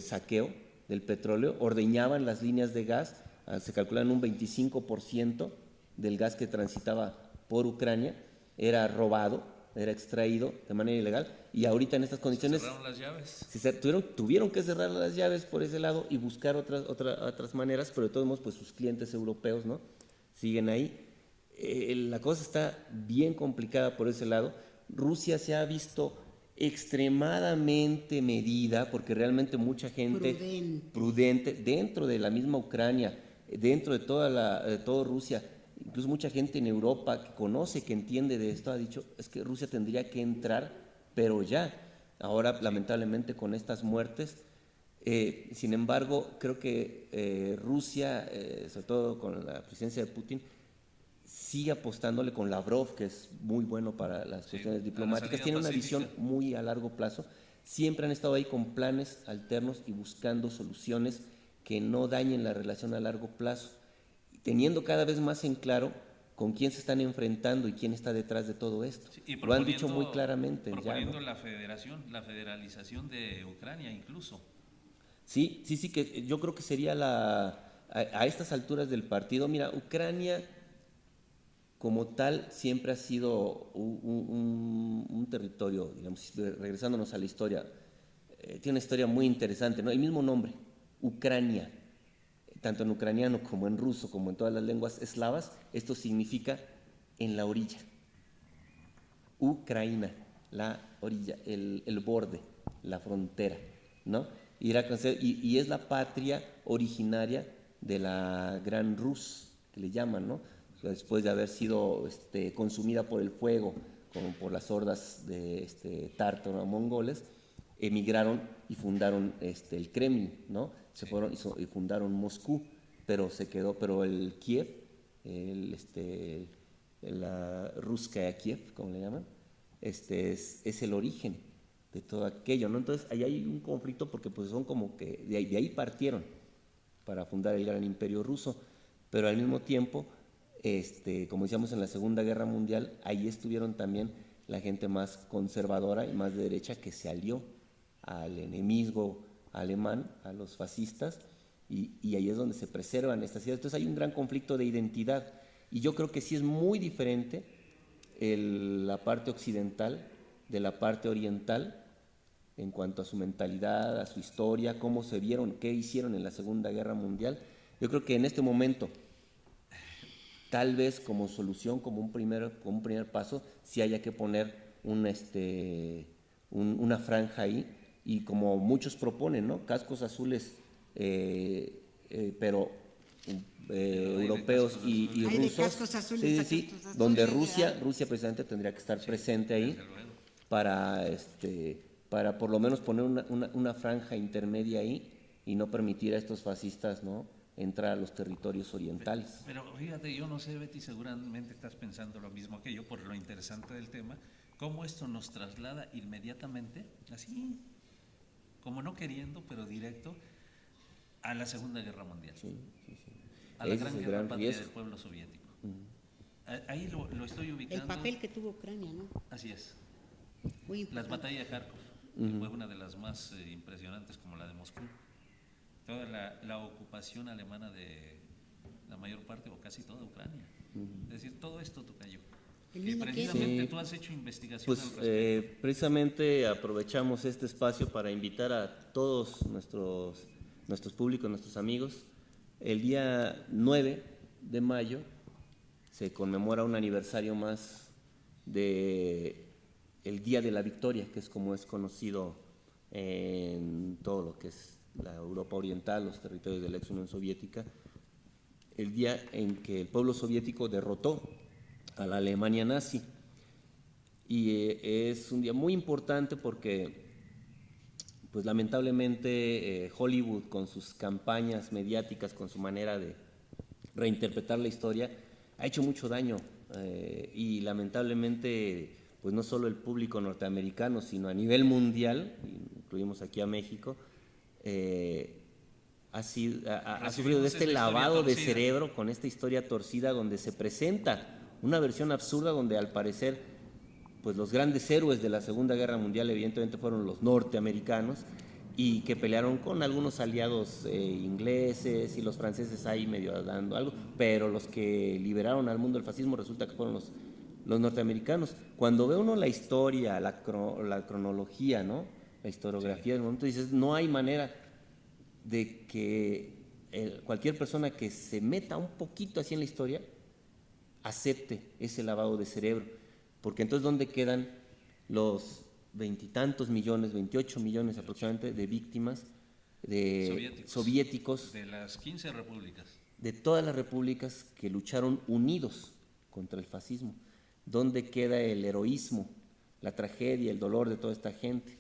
[SPEAKER 3] saqueo del petróleo, ordeñaban las líneas de gas, se calculan un 25% del gas que transitaba por Ucrania era robado era extraído de manera ilegal, y ahorita en estas condiciones
[SPEAKER 4] Cerraron las llaves.
[SPEAKER 3] tuvieron que cerrar las llaves por ese lado y buscar otras maneras, pero de todos modos, pues sus clientes europeos, ¿no?, siguen ahí. La cosa está bien complicada por ese lado. Rusia se ha visto extremadamente medida, porque realmente mucha gente prudente dentro de la misma Ucrania, dentro de toda Rusia, incluso mucha gente en Europa que conoce, que entiende de esto, ha dicho, es que Rusia tendría que entrar, pero ya. Ahora, lamentablemente, con estas muertes, sin embargo, creo que Rusia, sobre todo con la presidencia de Putin, sigue apostándole con Lavrov, que es muy bueno para las cuestiones diplomáticas, tiene una visión muy a largo plazo. Siempre han estado ahí con planes alternos y buscando soluciones que no dañen la relación a largo plazo, teniendo cada vez más en claro con quién se están enfrentando y quién está detrás de todo esto.
[SPEAKER 4] Y
[SPEAKER 3] lo han dicho muy claramente.
[SPEAKER 4] Proponiendo
[SPEAKER 3] ya, ¿no?,
[SPEAKER 4] la federalización de Ucrania incluso.
[SPEAKER 3] Sí, que yo creo que sería a estas alturas del partido. Mira, Ucrania como tal siempre ha sido un territorio, digamos, regresándonos a la historia, tiene una historia muy interesante, ¿no? El mismo nombre, Ucrania, tanto en ucraniano como en ruso, como en todas las lenguas eslavas, esto significa en la orilla. Ucraina, la orilla, el borde, la frontera, ¿no? Y es la patria originaria de la Gran Rus, que le llaman, ¿no?, después de haber sido consumida por el fuego, como por las hordas de tártaro-mongoles, emigraron y fundaron el Kremlin, ¿no? Se fueron y fundaron Moscú, pero el Kiev, la Ruskaya Kiev, como le llaman, es el origen de todo aquello, ¿no? Entonces, ahí hay un conflicto porque pues son como que de ahí partieron para fundar el gran imperio ruso, pero al mismo tiempo, como decíamos en la Segunda Guerra Mundial, ahí estuvieron también la gente más conservadora y más de derecha que se alió al enemigo alemán, a los fascistas, y ahí es donde se preservan estas ideas. Entonces hay un gran conflicto de identidad, y yo creo que sí es muy diferente la parte occidental de la parte oriental en cuanto a su mentalidad, a su historia, cómo se vieron, qué hicieron en la Segunda Guerra Mundial. Yo creo que en este momento, tal vez como solución, como un primer paso, sí haya que poner una franja ahí, y como muchos proponen, ¿no?, cascos azules, pero europeos y
[SPEAKER 2] Hay
[SPEAKER 3] rusos.
[SPEAKER 2] de cascos azules a
[SPEAKER 3] Sí,
[SPEAKER 2] cascos
[SPEAKER 3] donde
[SPEAKER 2] azules,
[SPEAKER 3] Rusia precisamente tendría que estar presente ahí para por lo menos poner una franja intermedia ahí y no permitir a estos fascistas, ¿no?, entrar a los territorios orientales.
[SPEAKER 4] Pero fíjate, yo no sé, Betty, seguramente estás pensando lo mismo que yo por lo interesante del tema, cómo esto nos traslada inmediatamente, así como no queriendo, pero directo, a la Segunda Guerra Mundial.
[SPEAKER 3] Sí.
[SPEAKER 4] A la
[SPEAKER 3] Ese
[SPEAKER 4] gran
[SPEAKER 3] es el
[SPEAKER 4] guerra
[SPEAKER 3] gran
[SPEAKER 4] patria
[SPEAKER 3] riesgo.
[SPEAKER 4] del pueblo soviético. Ahí lo estoy ubicando.
[SPEAKER 2] El papel que tuvo Ucrania, ¿no?
[SPEAKER 4] Así es.
[SPEAKER 2] Muy importante.
[SPEAKER 4] Las batallas de Kharkov, que fue una de las más impresionantes, como la de Moscú. Toda la ocupación alemana de la mayor parte o casi toda Ucrania. Es decir, todo esto tocayo. Y precisamente tú has hecho investigación
[SPEAKER 3] Pues
[SPEAKER 4] al respecto.
[SPEAKER 3] precisamente aprovechamos este espacio para invitar a todos nuestros públicos, nuestros amigos. El día 9 de mayo se conmemora un aniversario más de el Día de la Victoria, que es como es conocido en todo lo que es la Europa Oriental, los territorios de la ex Unión Soviética, el día en que el pueblo soviético derrotó a la Alemania nazi. Y es un día muy importante porque, pues lamentablemente, Hollywood, con sus campañas mediáticas, con su manera de reinterpretar la historia, ha hecho mucho daño, y lamentablemente, pues no solo el público norteamericano, sino a nivel mundial, incluimos aquí a México, ha sufrido de este lavado de cerebro con esta historia torcida, donde se presenta una versión absurda donde al parecer pues los grandes héroes de la Segunda Guerra Mundial evidentemente fueron los norteamericanos, y que pelearon con algunos aliados ingleses, y los franceses ahí medio dando algo, pero los que liberaron al mundo del fascismo resulta que fueron los norteamericanos. Cuando ve uno la historia, la cronología, ¿no? La historiografía del momento, dices, no hay manera de que cualquier persona que se meta un poquito así en la historia acepte ese lavado de cerebro, porque entonces ¿dónde quedan los 20 y tantos millones, 28 millones aproximadamente de víctimas de soviéticos
[SPEAKER 4] de las 15 repúblicas,
[SPEAKER 3] de todas las repúblicas que lucharon unidos contra el fascismo? ¿Dónde queda el heroísmo, la tragedia, el dolor de toda esta gente?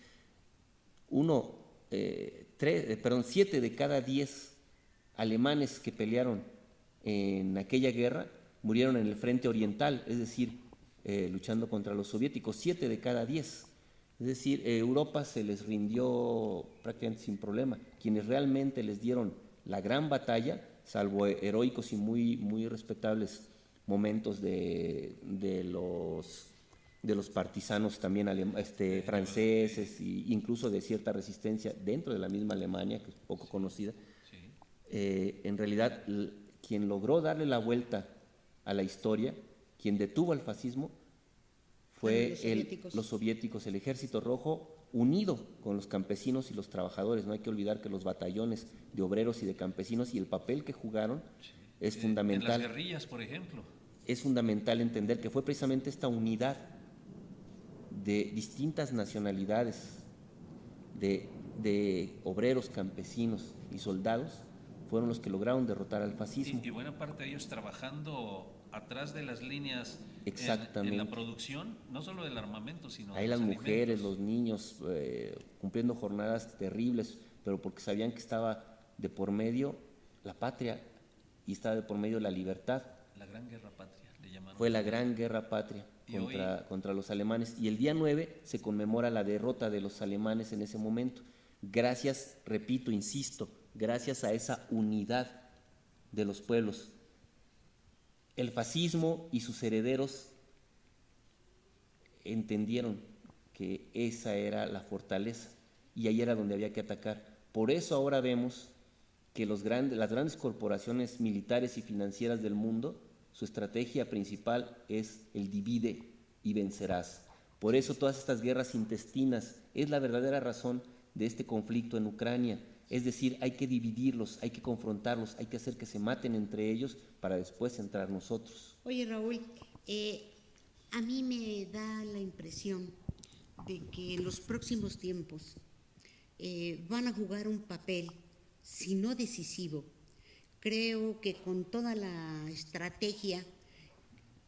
[SPEAKER 3] 7 de cada 10 alemanes que pelearon en aquella guerra murieron en el frente oriental, es decir, luchando contra los soviéticos. 7 de cada 10. Es decir, Europa se les rindió prácticamente sin problema. Quienes realmente les dieron la gran batalla, salvo heroicos y muy, muy respetables momentos de los partisanos también franceses e incluso de cierta resistencia dentro de la misma Alemania, que es poco conocida.
[SPEAKER 4] sí.
[SPEAKER 3] En realidad, quien logró darle la vuelta a la historia, quien detuvo al fascismo, fue los soviéticos, el Ejército Rojo, unido con los campesinos y los trabajadores. No hay que olvidar que los batallones de obreros y de campesinos y el papel que jugaron es fundamental.
[SPEAKER 4] En las guerrillas, por ejemplo.
[SPEAKER 3] Es fundamental entender que fue precisamente esta unidad de distintas nacionalidades, de obreros, campesinos y soldados, fueron los que lograron derrotar al fascismo.
[SPEAKER 4] Y buena parte de ellos trabajando atrás de las líneas
[SPEAKER 3] Exactamente.
[SPEAKER 4] en la producción, no solo del armamento, sino
[SPEAKER 3] ahí
[SPEAKER 4] de
[SPEAKER 3] las
[SPEAKER 4] los
[SPEAKER 3] mujeres,
[SPEAKER 4] alimentos.
[SPEAKER 3] los niños, cumpliendo jornadas terribles, pero porque sabían que estaba de por medio la patria y estaba de por medio la libertad.
[SPEAKER 4] La Gran Guerra Patria, le llamaron.
[SPEAKER 3] Fue la Gran Guerra Patria contra los alemanes. Y el día 9 se conmemora la derrota de los alemanes en ese momento. Gracias, repito, insisto, gracias a esa unidad de los pueblos. El fascismo y sus herederos entendieron que esa era la fortaleza y ahí era donde había que atacar. Por eso ahora vemos que las grandes corporaciones militares y financieras del mundo, su estrategia principal es el divide y vencerás. Por eso todas estas guerras intestinas es la verdadera razón de este conflicto en Ucrania. Es decir, hay que dividirlos, hay que confrontarlos, hay que hacer que se maten entre ellos para después entrar nosotros.
[SPEAKER 2] Oye, Raúl, a mí me da la impresión de que en los próximos tiempos van a jugar un papel, si no decisivo. Creo que con toda la estrategia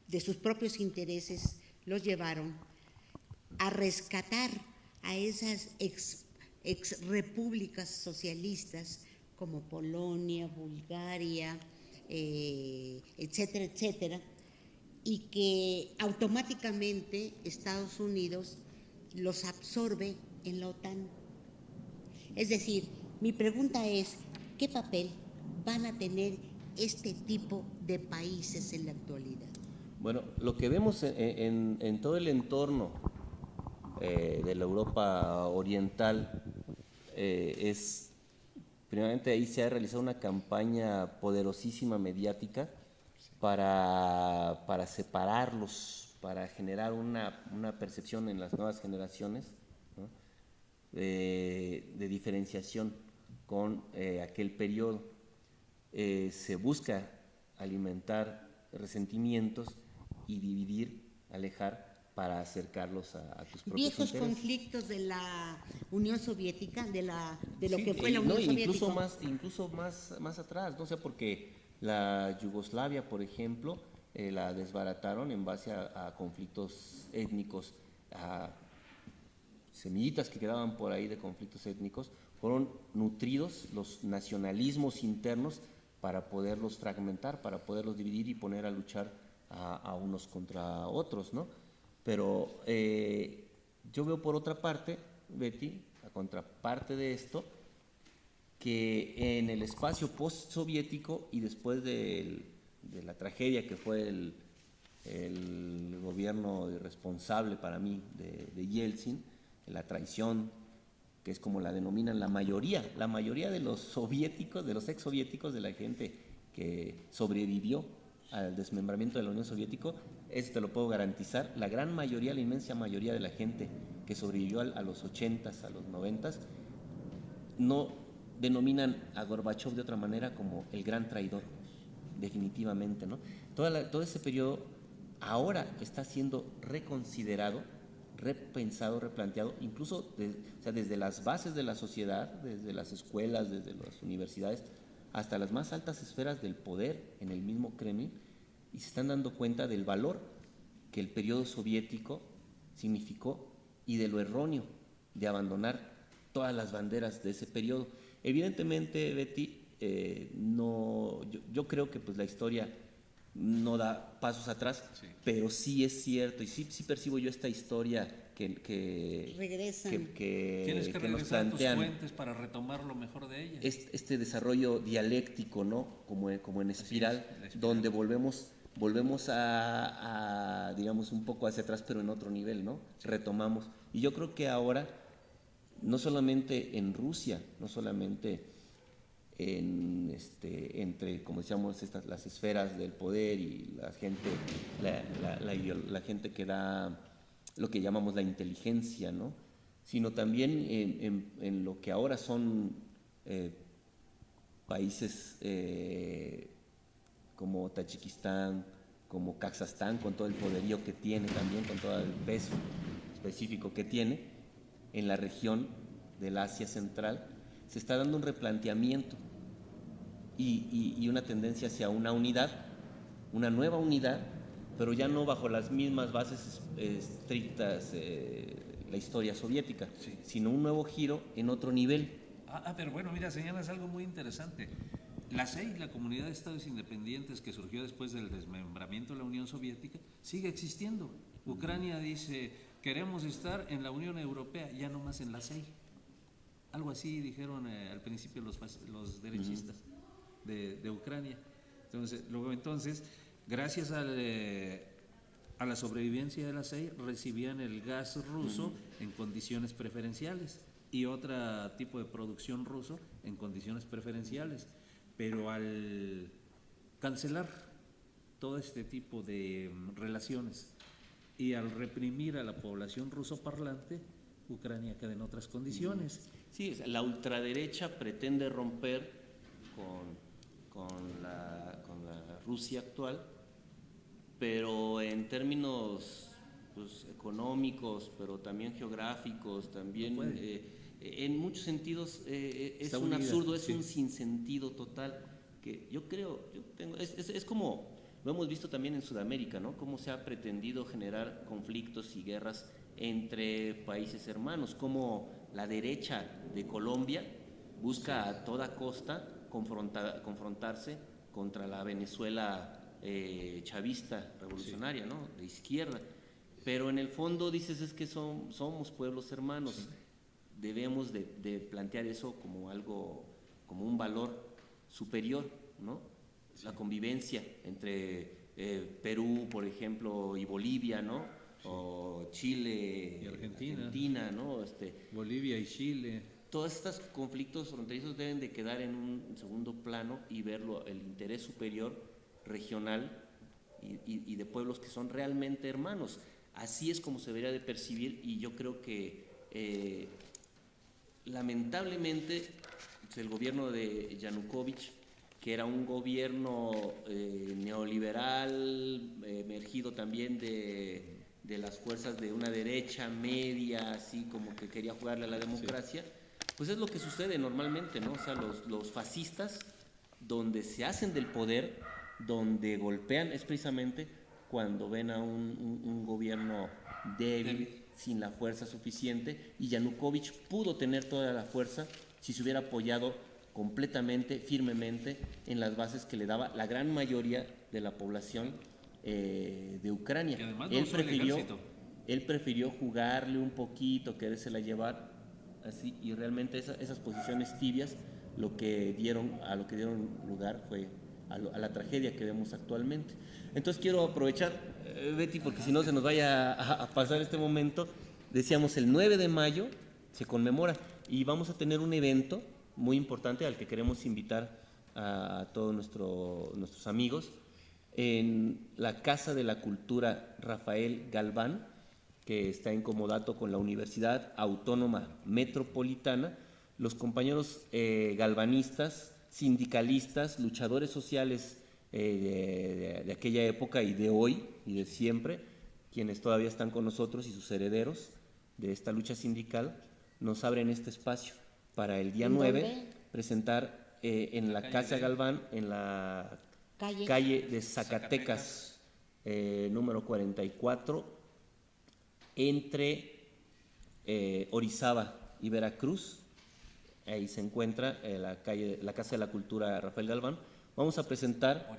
[SPEAKER 2] de sus propios intereses los llevaron a rescatar a esas ex repúblicas socialistas como Polonia, Bulgaria, etcétera, etcétera, y que automáticamente Estados Unidos los absorbe en la OTAN. Es decir, mi pregunta es, ¿qué papel van a tener este tipo de países en la actualidad?
[SPEAKER 3] Bueno, lo que vemos en todo el entorno de la Europa oriental es, primeramente ahí se ha realizado una campaña poderosísima mediática para separarlos, para generar una percepción en las nuevas generaciones, ¿no? de diferenciación con aquel periodo. Se busca alimentar resentimientos y dividir, alejar, para acercarlos a tus propios
[SPEAKER 2] viejos
[SPEAKER 3] intereses.
[SPEAKER 2] Conflictos de la Unión Soviética, de lo
[SPEAKER 3] Sí,
[SPEAKER 2] que fue la Unión
[SPEAKER 3] incluso
[SPEAKER 2] Soviética.
[SPEAKER 3] incluso más atrás, no sé, porque la Yugoslavia, por ejemplo, la desbarataron en base a conflictos étnicos, a semillitas que quedaban por ahí de conflictos étnicos, fueron nutridos los nacionalismos internos para poderlos fragmentar, para poderlos dividir y poner a luchar a unos contra otros, ¿no? Pero yo veo por otra parte, Betty, la contraparte de esto, que en el espacio post-soviético y después de la tragedia que fue el gobierno irresponsable para mí de Yeltsin, la traición, que es como la denominan la mayoría de los soviéticos, de los exsoviéticos, de la gente que sobrevivió al desmembramiento de la Unión Soviética, eso te lo puedo garantizar, la gran mayoría, la inmensa mayoría de la gente que sobrevivió a los 80s, a los 90s, no denominan a Gorbachov de otra manera como el gran traidor, definitivamente, ¿no? Todo ese periodo ahora está siendo reconsiderado, repensado, replanteado, incluso o sea, desde las bases de la sociedad, desde las escuelas, desde las universidades, hasta las más altas esferas del poder en el mismo Kremlin, y se están dando cuenta del valor que el periodo soviético significó y de lo erróneo de abandonar todas las banderas de ese periodo. Evidentemente, Betty, yo creo que pues la historia no da pasos atrás,
[SPEAKER 4] Sí.
[SPEAKER 3] pero sí es cierto, y sí percibo yo esta historia que
[SPEAKER 2] Regresan.
[SPEAKER 4] Tienes que
[SPEAKER 3] nos
[SPEAKER 4] regresar a tus
[SPEAKER 3] plantean
[SPEAKER 4] fuentes para retomar lo mejor de ellas.
[SPEAKER 3] este desarrollo dialéctico, ¿no? Como en espiral,
[SPEAKER 4] la espiral.
[SPEAKER 3] donde volvemos a, digamos, un poco hacia atrás, pero en otro nivel, ¿no? Retomamos. Y yo creo que ahora, no solamente en Rusia, no solamente entre, como decíamos, las esferas del poder y la gente, la gente que da lo que llamamos la inteligencia, ¿no? Sino también en lo que ahora son países como Tayikistán, como Kazajstán, con todo el poderío que tiene también, con todo el peso específico que tiene en la región del Asia Central, se está dando un replanteamiento y una tendencia hacia una unidad, una nueva unidad, pero ya no bajo las mismas bases estrictas la historia soviética,
[SPEAKER 4] Sí.
[SPEAKER 3] sino un nuevo giro en otro nivel.
[SPEAKER 4] Pero bueno, mira, señalas algo muy interesante. La CEI, la Comunidad de Estados Independientes que surgió después del desmembramiento de la Unión Soviética, sigue existiendo. Ucrania dice, queremos estar en la Unión Europea, ya no más en la CEI. Algo así dijeron al principio los derechistas de Ucrania. Entonces, gracias a la sobrevivencia de la CEI, recibían el gas ruso en condiciones preferenciales y otro tipo de producción ruso en condiciones preferenciales. Pero al cancelar todo este tipo de relaciones y al reprimir a la población rusoparlante, Ucrania queda en otras condiciones.
[SPEAKER 3] Sí, o sea, la ultraderecha pretende romper con la Rusia actual, pero en términos pues, económicos, pero también geográficos, también
[SPEAKER 4] No puede.
[SPEAKER 3] en muchos sentidos es
[SPEAKER 4] Está
[SPEAKER 3] un
[SPEAKER 4] unida,
[SPEAKER 3] absurdo, es
[SPEAKER 4] sí.
[SPEAKER 3] un sinsentido total, que es como lo hemos visto también en Sudamérica, ¿no? Cómo se ha pretendido generar conflictos y guerras entre países hermanos, como la derecha de Colombia busca a toda costa confrontarse contra la Venezuela chavista revolucionaria, ¿no? De izquierda. Pero en el fondo dices es que somos pueblos hermanos. Sí. Debemos de plantear eso como algo, como un valor superior, ¿no? Sí. La convivencia entre Perú, por ejemplo, y Bolivia, ¿no? Sí. O Chile
[SPEAKER 4] y Argentina,
[SPEAKER 3] ¿no?
[SPEAKER 4] Bolivia y Chile.
[SPEAKER 3] Todos estos conflictos fronterizos deben de quedar en un segundo plano y verlo el interés superior regional y de pueblos que son realmente hermanos. Así es como se debería de percibir, y yo creo que lamentablemente el gobierno de Yanukovych, que era un gobierno neoliberal, emergido también de las fuerzas de una derecha media, así como que quería jugarle a la democracia, sí. Pues es lo que sucede normalmente, ¿no? O sea, los fascistas, donde se hacen del poder, donde golpean, es precisamente cuando ven a un gobierno débil, sin la fuerza suficiente, y Yanukovych pudo tener toda la fuerza si se hubiera apoyado completamente, firmemente, en las bases que le daba la gran mayoría de la población de Ucrania. Él prefirió jugarle un poquito, querérsela llevar así, y realmente esas posiciones tibias lo que dieron lugar fue a la tragedia que vemos actualmente. Entonces quiero aprovechar, Betty, porque si no se nos vaya a pasar este momento. Decíamos, el 9 de mayo se conmemora y vamos a tener un evento muy importante al que queremos invitar a todos nuestros amigos. en la Casa de la Cultura Rafael Galván, que está en comodato con la Universidad Autónoma Metropolitana. Los compañeros galvanistas, sindicalistas, luchadores sociales de aquella época y de hoy y de siempre, quienes todavía están con nosotros y sus herederos de esta lucha sindical, nos abren este espacio para el día 9 presentar en la Casa Galván, en la calle de Zacatecas, número 44, entre Orizaba y Veracruz. Ahí se encuentra la Casa de la Cultura Rafael Galván. Vamos a presentar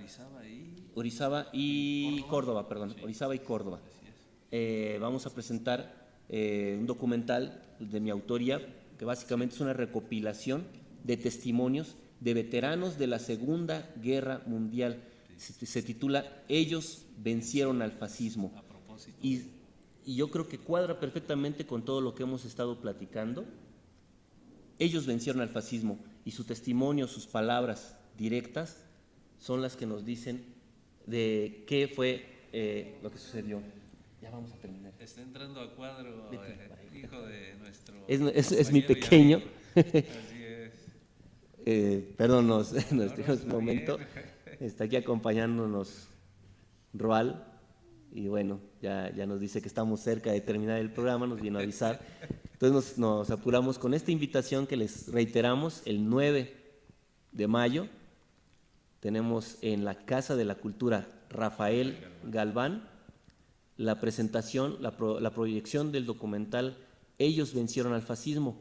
[SPEAKER 3] Orizaba y Córdoba, perdón, Orizaba y Córdoba. Vamos a presentar un documental de mi autoría, que básicamente es una recopilación de testimonios de veteranos de la Segunda Guerra Mundial. Se titula Ellos vencieron al fascismo. Y yo creo que cuadra perfectamente con todo lo que hemos estado platicando. Ellos vencieron al fascismo y su testimonio, sus palabras directas son las que nos dicen de qué fue lo que sucedió. Ya vamos a terminar.
[SPEAKER 4] Está entrando a cuadro, hijo de nuestro...
[SPEAKER 3] Es mi pequeño.
[SPEAKER 4] Así es.
[SPEAKER 3] Perdón, nos dimos un momento. Está aquí acompañándonos Roal. Y bueno, ya nos dice que estamos cerca de terminar el programa, nos vino a avisar. Entonces nos apuramos con esta invitación que les reiteramos el 9 de mayo. Tenemos en la Casa de la Cultura Rafael Galván la presentación, la proyección del documental Ellos vencieron al fascismo,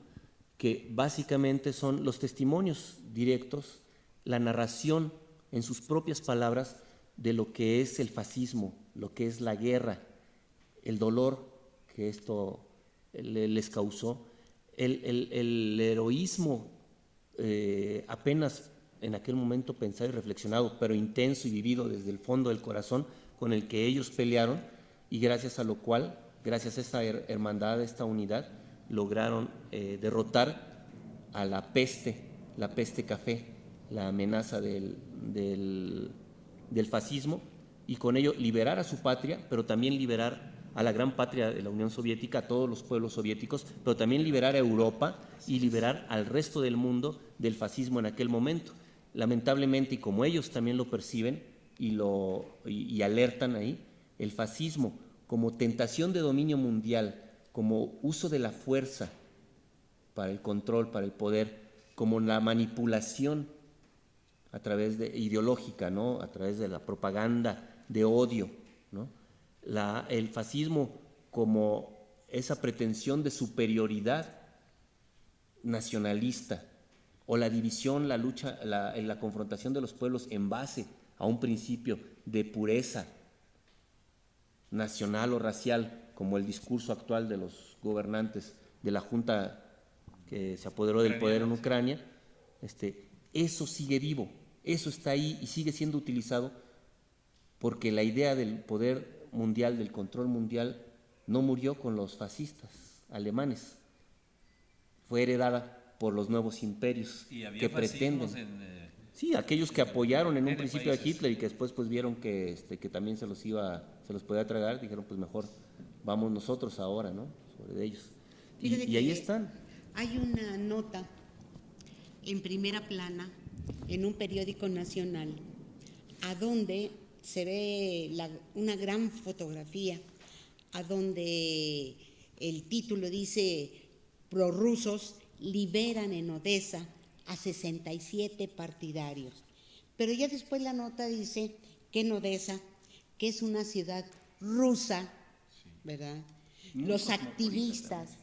[SPEAKER 3] que básicamente son los testimonios directos, la narración en sus propias palabras de lo que es el fascismo, lo que es la guerra, el dolor que esto les causó, el heroísmo apenas en aquel momento pensado y reflexionado, pero intenso y vivido desde el fondo del corazón, con el que ellos pelearon, y gracias a lo cual, gracias a esta hermandad, a esta unidad, lograron derrotar a la peste café, la amenaza del fascismo, y con ello liberar a su patria, pero también liberar a la gran patria de la Unión Soviética, a todos los pueblos soviéticos, pero también liberar a Europa y liberar al resto del mundo del fascismo en aquel momento. Lamentablemente, y como ellos también lo perciben y alertan ahí, el fascismo como tentación de dominio mundial, como uso de la fuerza para el control, para el poder, como la manipulación a través de ideológica, ¿no? A través de la propaganda de odio, ¿no? El fascismo como esa pretensión de superioridad nacionalista, o la división, la lucha, la confrontación de los pueblos en base a un principio de pureza nacional o racial, como el discurso actual de los gobernantes de la junta que se apoderó del poder en Ucrania. Eso sigue vivo, eso está ahí y sigue siendo utilizado, porque la idea del poder mundial, del control mundial, no murió con los fascistas alemanes, fue heredada por los nuevos imperios que pretenden. Sí, aquellos que apoyaron en un principio a Hitler y que después pues vieron que también se los podía tragar, dijeron pues mejor vamos nosotros ahora, ¿no? Sobre ellos. Y ahí están.
[SPEAKER 2] Hay una nota en primera plana en un periódico nacional a donde se ve una gran fotografía, a donde el título dice: prorrusos liberan en Odessa a 67 partidarios. Pero ya después la nota dice que en Odessa, que es una ciudad rusa, ¿verdad? Los activistas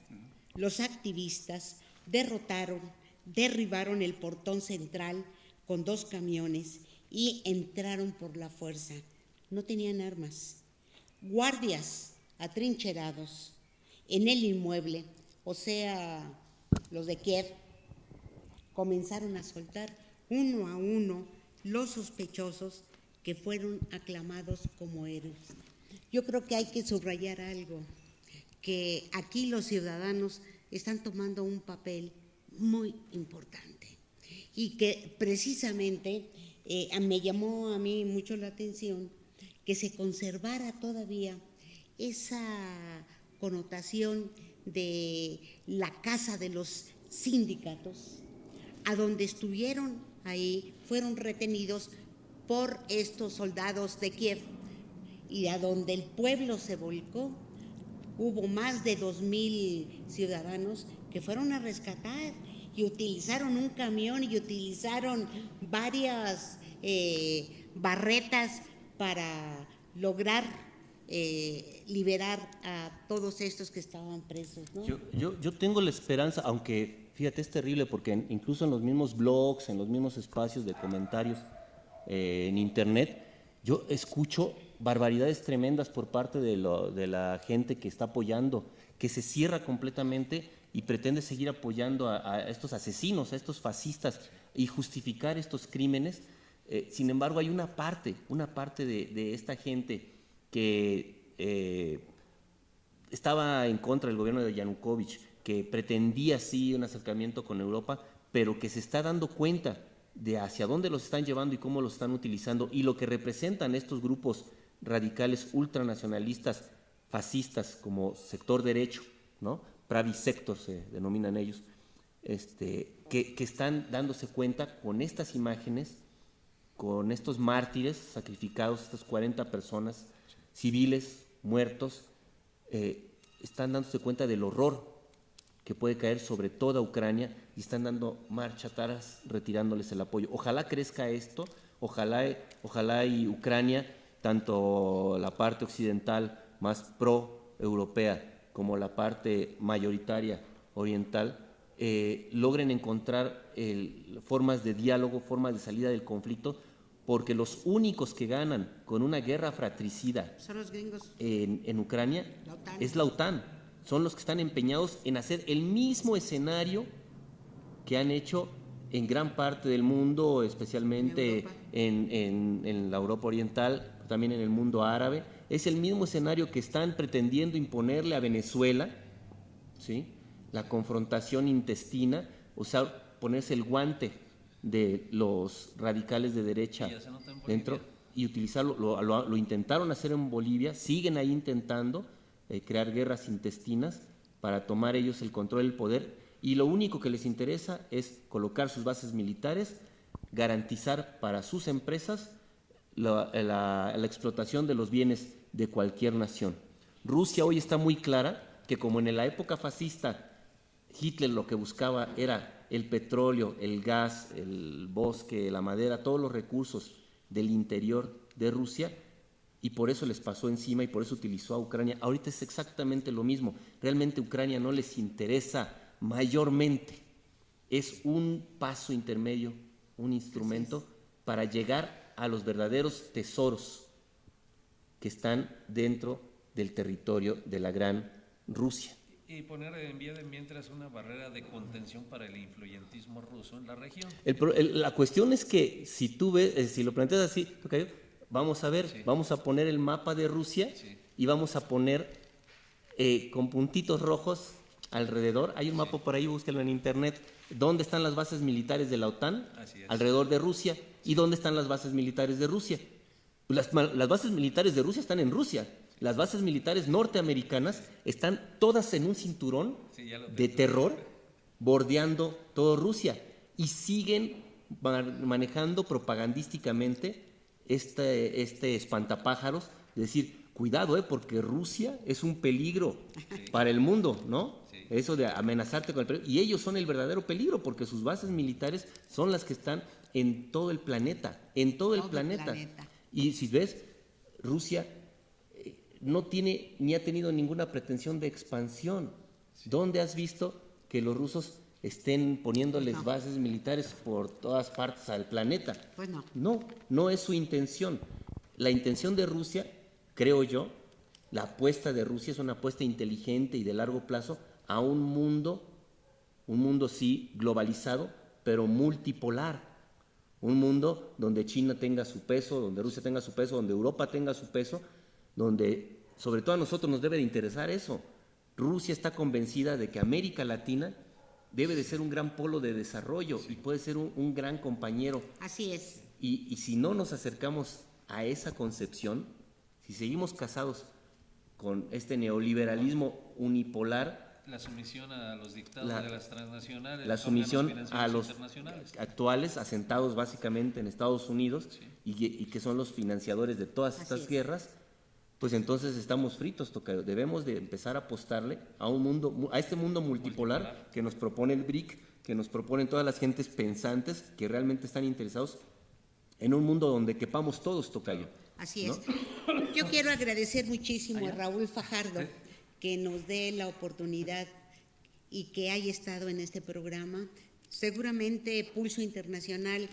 [SPEAKER 2] derribaron el portón central con 2 camiones y entraron por la fuerza. No tenían armas. Guardias atrincherados en el inmueble, o sea, los de Kiev, comenzaron a soltar uno a uno los sospechosos que fueron aclamados como héroes. Yo creo que hay que subrayar algo, que aquí los ciudadanos están tomando un papel muy importante y que precisamente me llamó a mí mucho la atención que se conservara todavía esa connotación de la casa de los sindicatos, a donde estuvieron ahí, fueron retenidos por estos soldados de Kiev, y a donde el pueblo se volcó. Hubo más de 2,000 ciudadanos que fueron a rescatar y utilizaron un camión y utilizaron varias barretas para lograr liberar a todos estos que estaban presos, ¿no?
[SPEAKER 3] Yo tengo la esperanza, aunque fíjate, es terrible porque incluso en los mismos blogs, en los mismos espacios de comentarios en internet, yo escucho barbaridades tremendas por parte de la gente que está apoyando, que se cierra completamente y pretende seguir apoyando a estos asesinos, a estos fascistas y justificar estos crímenes. Sin embargo, hay una parte de esta gente que estaba en contra del gobierno de Yanukovych, que pretendía sí un acercamiento con Europa, pero que se está dando cuenta de hacia dónde los están llevando y cómo los están utilizando, y lo que representan estos grupos radicales ultranacionalistas, fascistas, como sector derecho, ¿no? Pravi sector se denominan ellos, que están dándose cuenta con estas imágenes, con estos mártires sacrificados, estas 40 personas, civiles, muertos, están dándose cuenta del horror que puede caer sobre toda Ucrania y están dando marcha atrás, retirándoles el apoyo. Ojalá crezca esto, ojalá y Ucrania, tanto la parte occidental más pro-europea como la parte mayoritaria oriental, logren encontrar formas de diálogo, formas de salida del conflicto, porque los únicos que ganan con una guerra fratricida
[SPEAKER 2] Son los gringos.
[SPEAKER 3] en Ucrania
[SPEAKER 2] La OTAN.
[SPEAKER 3] es la OTAN. Son los que están empeñados en hacer el mismo escenario que han hecho en gran parte del mundo, especialmente en la Europa oriental, también en el mundo árabe. Es el mismo escenario que están pretendiendo imponerle a Venezuela, ¿sí? La confrontación intestina, ponerse el guante de los radicales de derecha dentro y utilizarlo. Lo intentaron hacer en Bolivia, siguen ahí intentando crear guerras intestinas para tomar ellos el control del poder, y lo único que les interesa es colocar sus bases militares, garantizar para sus empresas la explotación de los bienes de cualquier nación. Rusia hoy está muy clara que, como en la época fascista Hitler lo que buscaba era el petróleo, el gas, el bosque, la madera, todos los recursos del interior de Rusia, y por eso les pasó encima y por eso utilizó a Ucrania. Ahorita es exactamente lo mismo. Realmente Ucrania no les interesa mayormente. Es un paso intermedio, un instrumento para llegar a los verdaderos tesoros que están dentro del territorio de la gran Rusia.
[SPEAKER 4] Y poner en vía de mientras una barrera de contención para el influyentismo ruso en la región.
[SPEAKER 3] La cuestión es que si tú ves, si lo planteas así, vamos a ver, sí, vamos a poner el mapa de Rusia, sí, y vamos a poner con puntitos rojos alrededor. Hay un mapa por ahí, búsquenlo en internet, dónde están las bases militares de la OTAN alrededor de Rusia, sí, y dónde están las bases militares de Rusia. Las bases militares de Rusia están en Rusia. Las bases militares norteamericanas están todas en un cinturón de terror bordeando toda Rusia y siguen manejando propagandísticamente este espantapájaros, es decir, cuidado, porque Rusia es un peligro para el mundo, ¿no? Sí. Eso de amenazarte con el peligro. Y ellos son el verdadero peligro porque sus bases militares son las que están en todo el planeta, todo el planeta. Y si ves, Rusia no tiene ni ha tenido ninguna pretensión de expansión. Sí. ¿Dónde has visto que los rusos estén poniéndoles bases militares por todas partes al planeta?
[SPEAKER 2] Pues no.
[SPEAKER 3] No es su intención. La intención de Rusia, creo yo, la apuesta de Rusia es una apuesta inteligente y de largo plazo a un mundo sí globalizado, pero multipolar. Un mundo donde China tenga su peso, donde Rusia tenga su peso, donde Europa tenga su peso, donde sobre todo a nosotros nos debe de interesar eso. Rusia está convencida de que América Latina debe de ser un gran polo de desarrollo, sí, y puede ser un gran compañero.
[SPEAKER 2] Así es.
[SPEAKER 3] Y si no nos acercamos a esa concepción, Si seguimos casados con este neoliberalismo unipolar,
[SPEAKER 4] la sumisión a los dictados de las transnacionales,
[SPEAKER 3] la sumisión a los
[SPEAKER 4] internacionales
[SPEAKER 3] actuales, asentados básicamente en Estados Unidos,
[SPEAKER 4] Sí.
[SPEAKER 3] y que son los financiadores de todas
[SPEAKER 2] Así
[SPEAKER 3] estas
[SPEAKER 2] es.
[SPEAKER 3] guerras, pues entonces estamos fritos, tocayo. Debemos de empezar a apostarle a un mundo, a este mundo multipolar que nos propone el BRIC, que nos proponen todas las gentes pensantes que realmente están interesados en un mundo donde quepamos todos, tocayo.
[SPEAKER 2] Así
[SPEAKER 3] ¿no?
[SPEAKER 2] es. Yo quiero agradecer muchísimo a Raúl Fajardo que nos dé la oportunidad y que haya estado en este programa. Seguramente Pulso Internacional,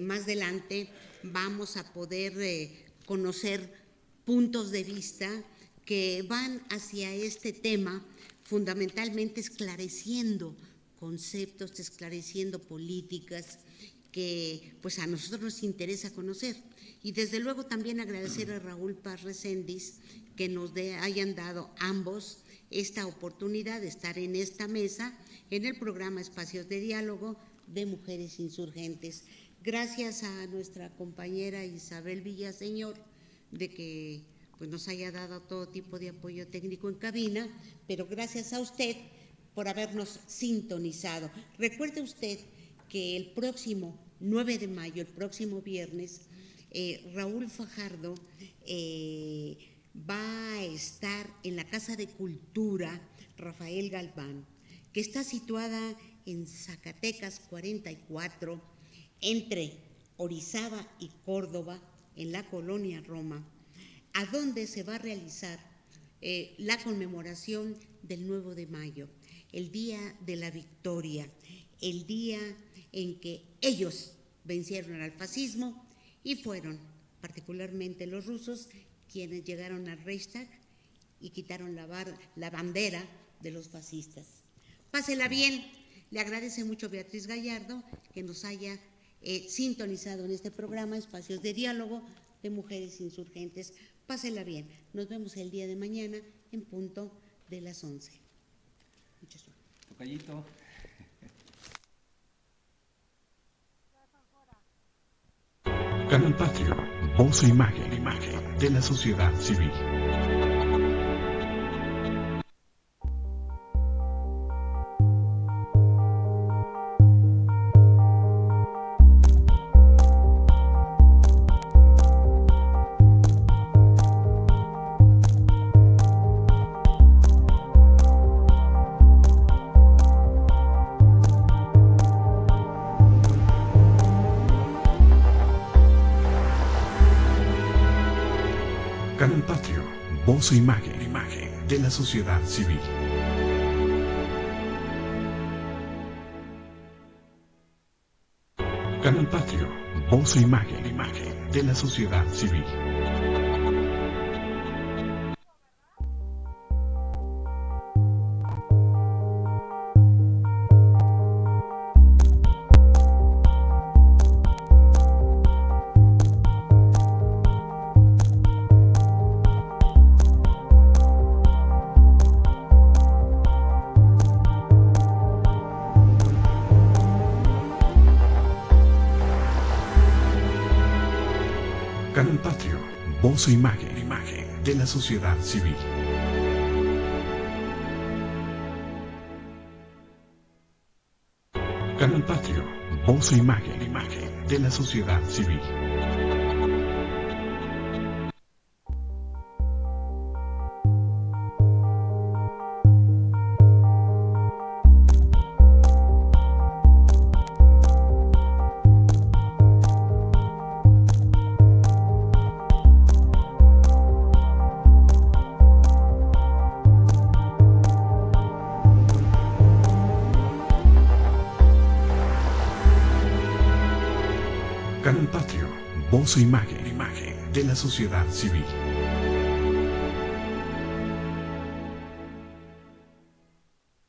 [SPEAKER 2] más adelante vamos a poder conocer puntos de vista que van hacia este tema, fundamentalmente esclareciendo conceptos, esclareciendo políticas que pues a nosotros nos interesa conocer. Y desde luego también agradecer a Raúl Paz Recendis que nos hayan dado ambos esta oportunidad de estar en esta mesa en el programa Espacios de Diálogo de Mujeres Insurgentes. Gracias a nuestra compañera Isabel Villaseñor de que pues, nos haya dado todo tipo de apoyo técnico en cabina, pero gracias a usted por habernos sintonizado. Recuerde usted que el próximo 9 de mayo, el próximo viernes, Raúl Fajardo va a estar en la Casa de Cultura Rafael Galván, que está situada en Zacatecas 44, entre Orizaba y Córdoba, en la colonia Roma, a donde se va a realizar la conmemoración del 9 de mayo, el Día de la Victoria, el día en que ellos vencieron al fascismo y fueron particularmente los rusos quienes llegaron al Reichstag y quitaron la bandera de los fascistas. Pásela bien, le agradece mucho Beatriz Gallardo que nos haya sintonizado en este programa Espacios de Diálogo de Mujeres Insurgentes. Pásela bien, nos vemos el día de mañana en punto de las 11. Muchas gracias.
[SPEAKER 4] Tocayito.
[SPEAKER 1] Canal Patrio, voz e imagen de la sociedad civil. Canal Patrio, voz e imagen de la sociedad civil. Canal Patrio, voz e imagen de la sociedad civil. Canal Patrio, voz e imagen de la sociedad civil. Canal Patrio, voz e imagen de la sociedad civil. Canal Patrio, voz e imagen de la sociedad civil.